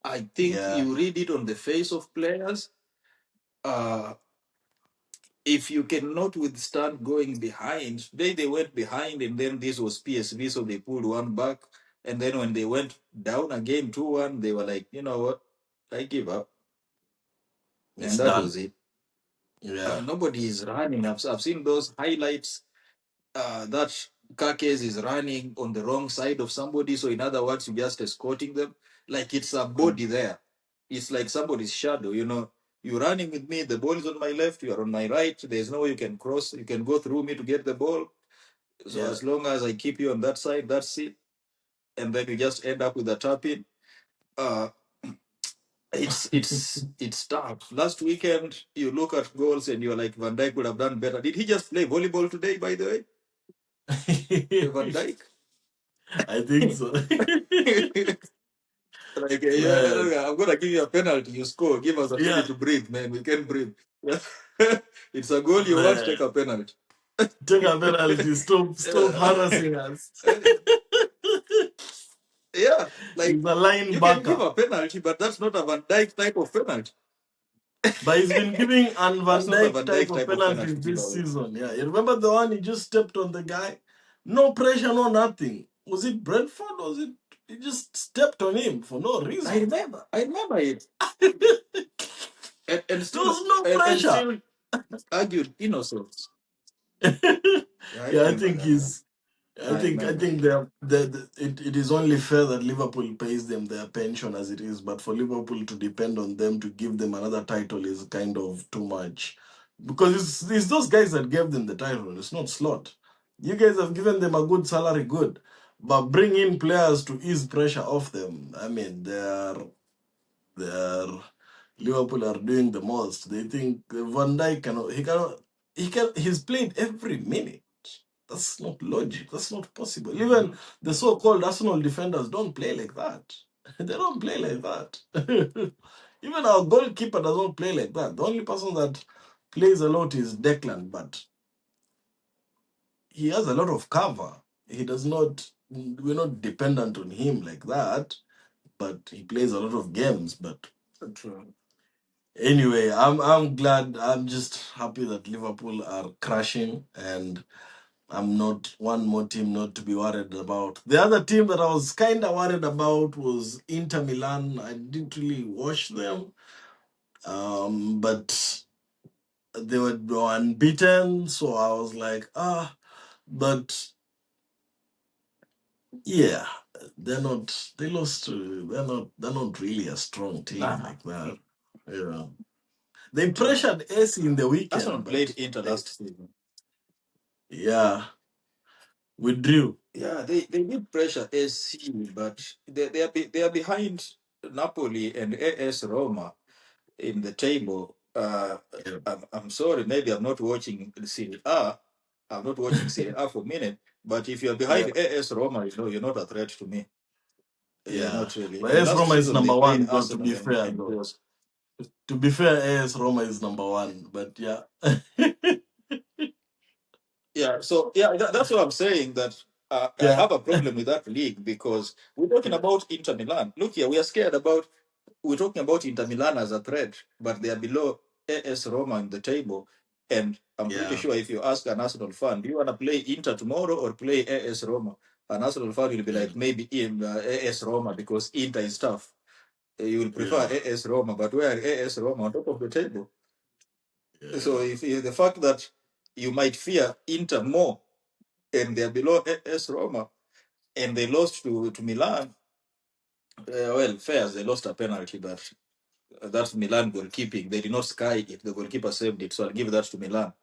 I think yeah. you read it on the face of players. Uh, if you cannot withstand going behind, they went behind and then this was PSV, so they pulled one back. And then when they went down again 2-1, they were like, you know what? I give up. It's And that done. was it. Yeah, Nobody is running. I've seen those highlights that Kakes is running on the wrong side of somebody. So in other words, you're just escorting them. Like it's a body there. It's like somebody's shadow, you know. You're running with me, the ball is on my left, you are on my right. There's no way you can cross, you can go through me to get the ball. So Yeah. as long as I keep you on that side, that's it. And then you just end up with a tap in. Uh it's tough. Last weekend you look at goals and you're like Van Dijk would have done better. Did he just play volleyball today, by the way? Van Dijk? I think so. Like, Man. yeah, I'm gonna give you a penalty. You score. Give us a Yeah, minute to breathe, man. We can breathe. Yeah. It's a goal you want. man. Take a penalty. Take a penalty. Stop Yeah. harassing us. Yeah, like He's a line you can give backer. a penalty, but that's not a Van Dijk type of penalty. But he's been giving An That's Van not a Dijk Van type Dijk of type of penalty penalties to give this away. season. Yeah, you remember the one he just stepped on the guy? No pressure, no nothing. Was it Brentford? Was it? He just stepped on him for no I reason. remember. I remember it. And There still was no and pressure. still argued innocence. Yeah, I Yeah, I remember think that one. he's. I I think I remember think it. it is only fair that Liverpool pays them their pension as it is, but for Liverpool to depend on them to give them another title is kind of too much, because it's those guys that gave them the title. It's not Slot. You guys have given them a good salary, good, but bring in players to ease pressure off them. I mean, they're Liverpool are doing the most. They think Van Dijk he's played every minute. That's not logic. That's not possible. Even Mhm. the so-called Arsenal defenders don't play like that. They don't play like that. Even our goalkeeper doesn't play like that. The only person that plays a lot is Declan, but he has a lot of cover. He does not. We're not dependent on him like that. But he plays a lot of games. But True. anyway, I'm glad. I'm just happy that Liverpool are crashing, and I'm not one more team not to be worried about. The other team that I was kind of worried about was Inter Milan. I didn't really watch them, but they were unbeaten, so I was like, ah. But yeah, they're not. They lost to. They're not. They're not really a strong team Nah. like that. Yeah, they True. pressured AC in the Arsenal weekend, played but Inter they, last season. yeah, withdrew. Yeah, they did pressure SC, but they are behind Napoli and AS Roma in the table. Yeah, I'm sorry, maybe I'm not watching Serie A. I'm not watching Serie A for a minute. But if you're yeah, behind AS Roma, you're not a threat to me. You're yeah. not really. But And AS last Roma is season they number played one, though. To Arsenal be and, fair, and it though. was To be fair, AS Roma is number one. But yeah, yeah. So yeah, that's what I'm saying. That I yeah, have a problem with that league because we're talking yeah, about Inter Milan. Look here, we are scared about. We're talking about Inter Milan as a threat, but they are below AS Roma in the table. And I'm pretty yeah, sure if you ask an Arsenal fan, do you want to play Inter tomorrow or play AS Roma? An Arsenal fan will be yeah, like, maybe in AS Roma because Inter is tough. You will prefer yeah, AS Roma, but where AS Roma on top of the table? So yeah, if the fact that you might fear Inter more and they're below AS Roma and they lost to Milan, well, fair, they lost a penalty, but that's Milan goalkeeping. They did not sky it. The goalkeeper saved it. So I'll give that to Milan.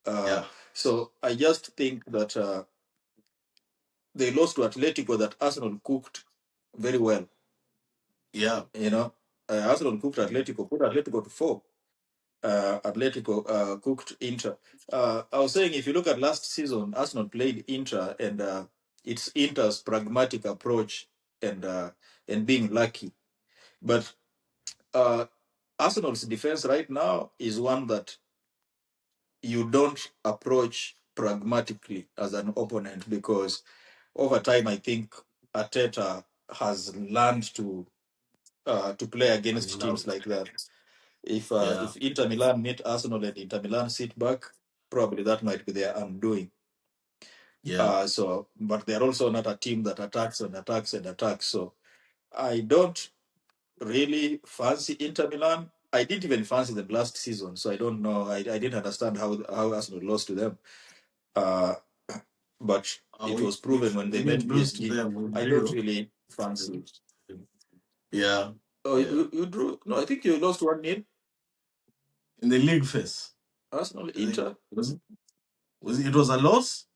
Uh, yeah, so I just think that they lost to Atletico that Arsenal cooked very well. yeah, You know, Arsenal cooked Atletico, put Atletico to four. Atletico cooked Inter. I was saying if you look at last season, Arsenal played Inter and it's Inter's pragmatic approach and being lucky. But Arsenal's defense right now is one that you don't approach pragmatically as an opponent because over time I think Arteta has learned to play against love, teams like that. yeah, If Inter Milan meet Arsenal and Inter Milan sit back, probably that might be their undoing. yeah, But they're also not a team that attacks and attacks and attacks. So I don't really fancy Inter Milan. I didn't even fancy them last season, so I don't know. I didn't understand how Arsenal lost to them. Uh, but it We, was proven when we they met did lose to PSG. them. We I don't drew. really fancy. Yeah, Oh, yeah. you drew? No, I think you lost 1-0. In the league phase, Arsenal, I think Inter, it was a loss?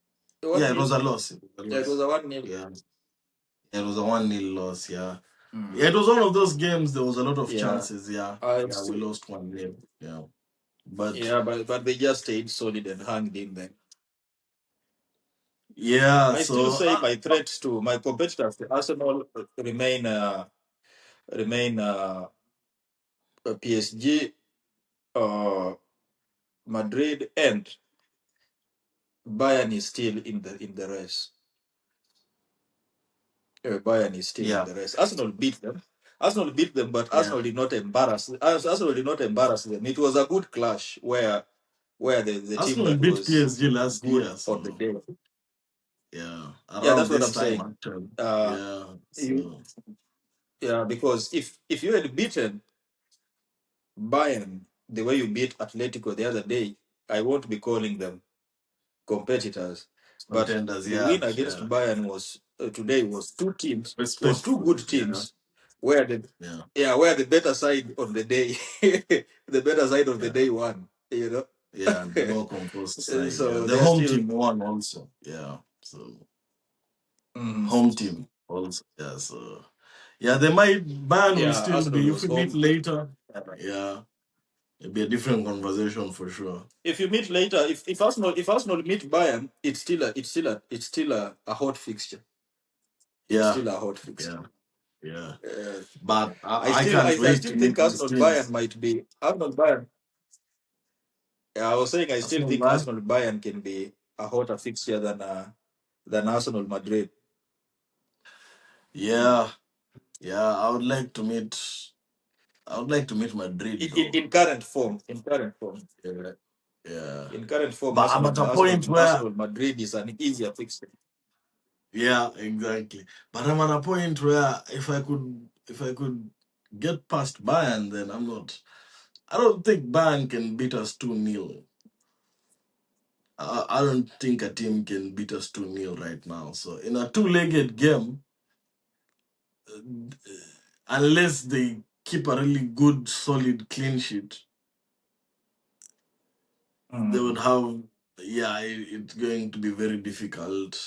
Yeah, one it was nil. a loss. It was a Yeah, it was loss. a 1-0. Yeah. It was a 1-0 loss, yeah. Yeah, Mm. it was one of those games, there was a lot of Yeah, chances, yeah. I Yeah, we still, lost 1-0. Yeah. But yeah, but they just stayed solid and hung in there. yeah, I still so say my threats to my competitors, the Arsenal, remain PSG, uh, Madrid, and Bayern is still in the race. Bayern is still in yeah, the race. Arsenal beat them. Arsenal beat them, but yeah. Arsenal did not embarrass. Arsenal did not embarrass them. It was a good clash where the team Arsenal that beat was PSG last good year, on the so day. yeah, Yeah, that's around what this I'm time saying. actually. Uh, Yeah, you, so yeah, because if you had beaten Bayern the way you beat Atletico the other day, I won't be calling them competitors. But contenders, the yeah, win against yeah. Bayern was today was two teams, was two Respectful, good yeah, teams, where the yeah, where the better side on the day, the better side of the yeah. day won. You know, Yeah, the more composed side. Yeah, so the they're home still. team won also. Yeah, so Mhm. home team also. Yeah, so yeah, they might ban will Yeah, still Arsenal be if was we meet home. later. Uh, Yeah, it'll be a different conversation for sure. If you meet later, if Arsenal meet Bayern, it's still a hot fixture. It's Yeah, still a hot fixture. yeah, yeah. Uh, But I I still I, can't I wait still to meet think these Arsenal Bayern teams. might be Arsenal Bayern. Yeah, I was saying I still Arsenal, think right? Arsenal Bayern can be a hotter fixture than Arsenal Madrid Yeah, yeah. I would like to meet Madrid in, though. in current form. In current form, Yeah, yeah. in current form, But a point where Arsenal Madrid is an easier fixture. yeah, exactly. But I'm at a point where if I could get past Bayern, then I'm not. I don't think Bayern can beat us 2-0. I don't think a team can beat us 2-0 right now. So in a two-legged game, uh, unless they keep a really good, solid clean sheet, they would Mm. have. Yeah, it's going to be very difficult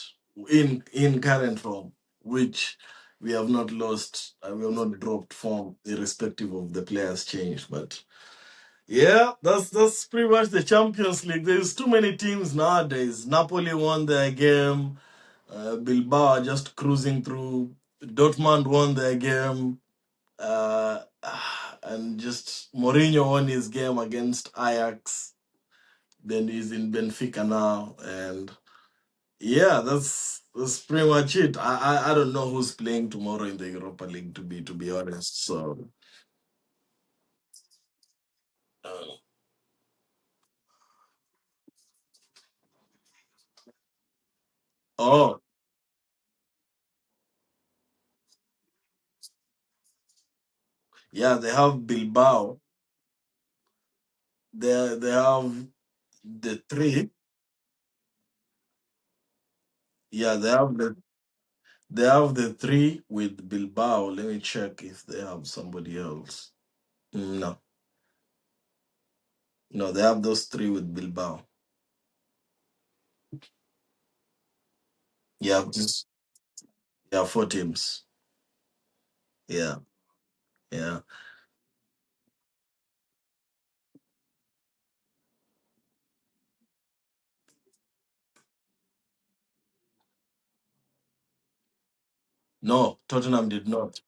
in current form, which we have not lost. We have not dropped form, irrespective of the players change. But yeah, that's pretty much the Champions League. There's too many teams nowadays. Napoli won their game. Bilbao are just cruising through. Dortmund won their game. And just Mourinho won his game against Ajax. Then he's in Benfica now. And yeah, that's pretty much it. I don't know who's playing tomorrow in the Europa League to be honest. So uh, oh yeah, they have Bilbao. They have the three. Yeah, they have the three with Bilbao. Let me check if they have somebody else. No, no, they have those three with Bilbao. Yeah, yeah, four teams. Yeah, yeah. No, Tottenham did not.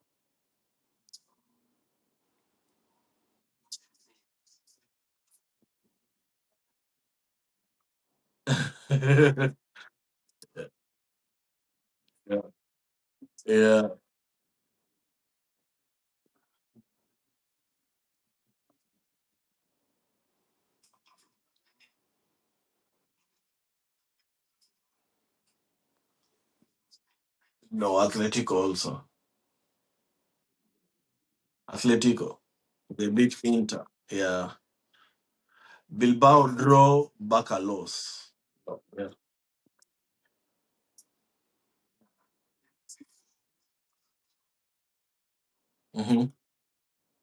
Yeah, yeah. No, Atletico also. Atletico. They beat Inter. Yeah. Bilbao draw, Barca loss. Oh, yeah. Mm-hmm.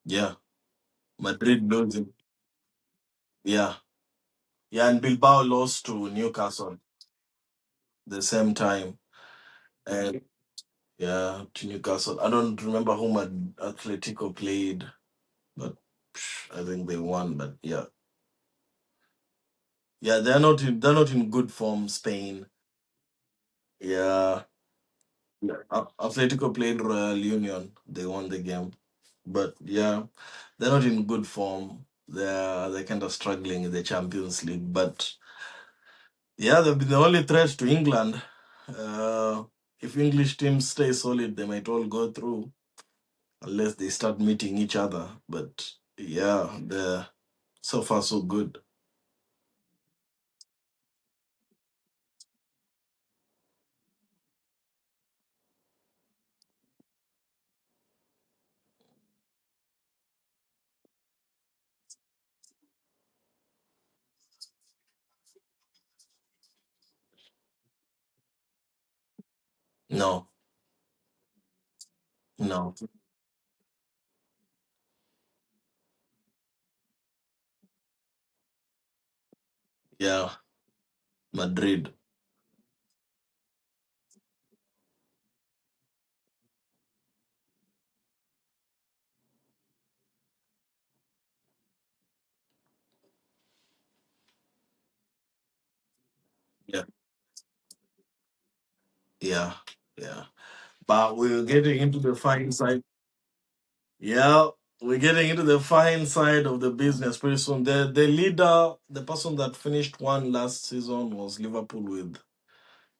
Yeah. Madrid losing. Yeah. Yeah, and Bilbao lost to Newcastle the same time. And yeah, to Newcastle. I don't remember whom Atletico played, but I think they won. But yeah, yeah, they're not in good form. Spain. Yeah, Atletico played Royal Union. They won the game, but yeah, they're not in good form. They're kind of struggling in the Champions League. But yeah, they've been the only threat to England. Uh, if English teams stay solid, they might all go through unless they start meeting each other. But yeah, they're so far so good. No, no, yeah, Madrid. Yeah, yeah, yeah. But we're getting into the fine side. Yeah, we're getting into the fine side of the business pretty soon. The leader, the person that finished one last season was Liverpool with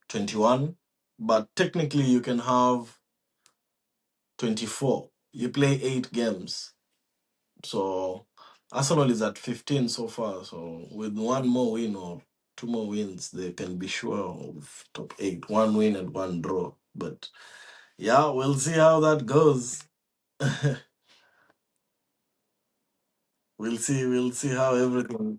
21. But technically you can have 24. You play 8 games. So Arsenal is at 15 so far. So with one more win or two more wins, they can be sure of top 8. One win and one draw. But yeah, we'll see how that goes. We'll see how everything.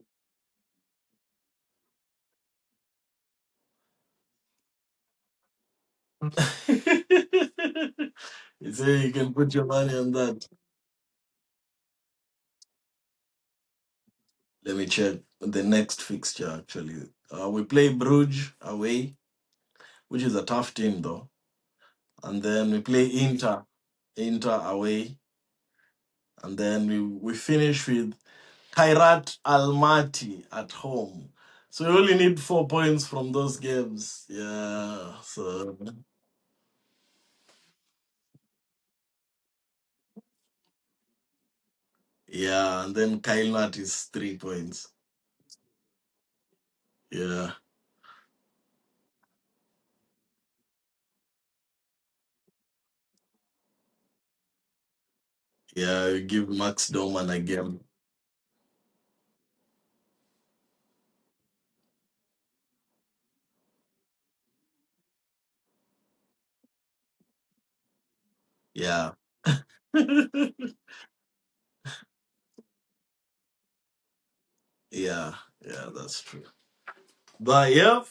You say you can put your money on that. Let me check the next fixture actually. We play Bruges away, which is a tough team though. And then we play Inter away. And then we finish with Kairat Almaty at home. So we only need 4 points from those games. Yeah. So yeah, and then Kailnat is 3 points. Yeah. Yeah, you give Max Doman a game. Yeah. Yeah, yeah, that's true. But yeah,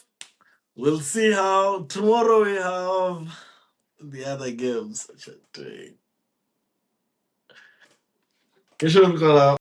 we'll see how tomorrow we have the other games. Kesho tuko na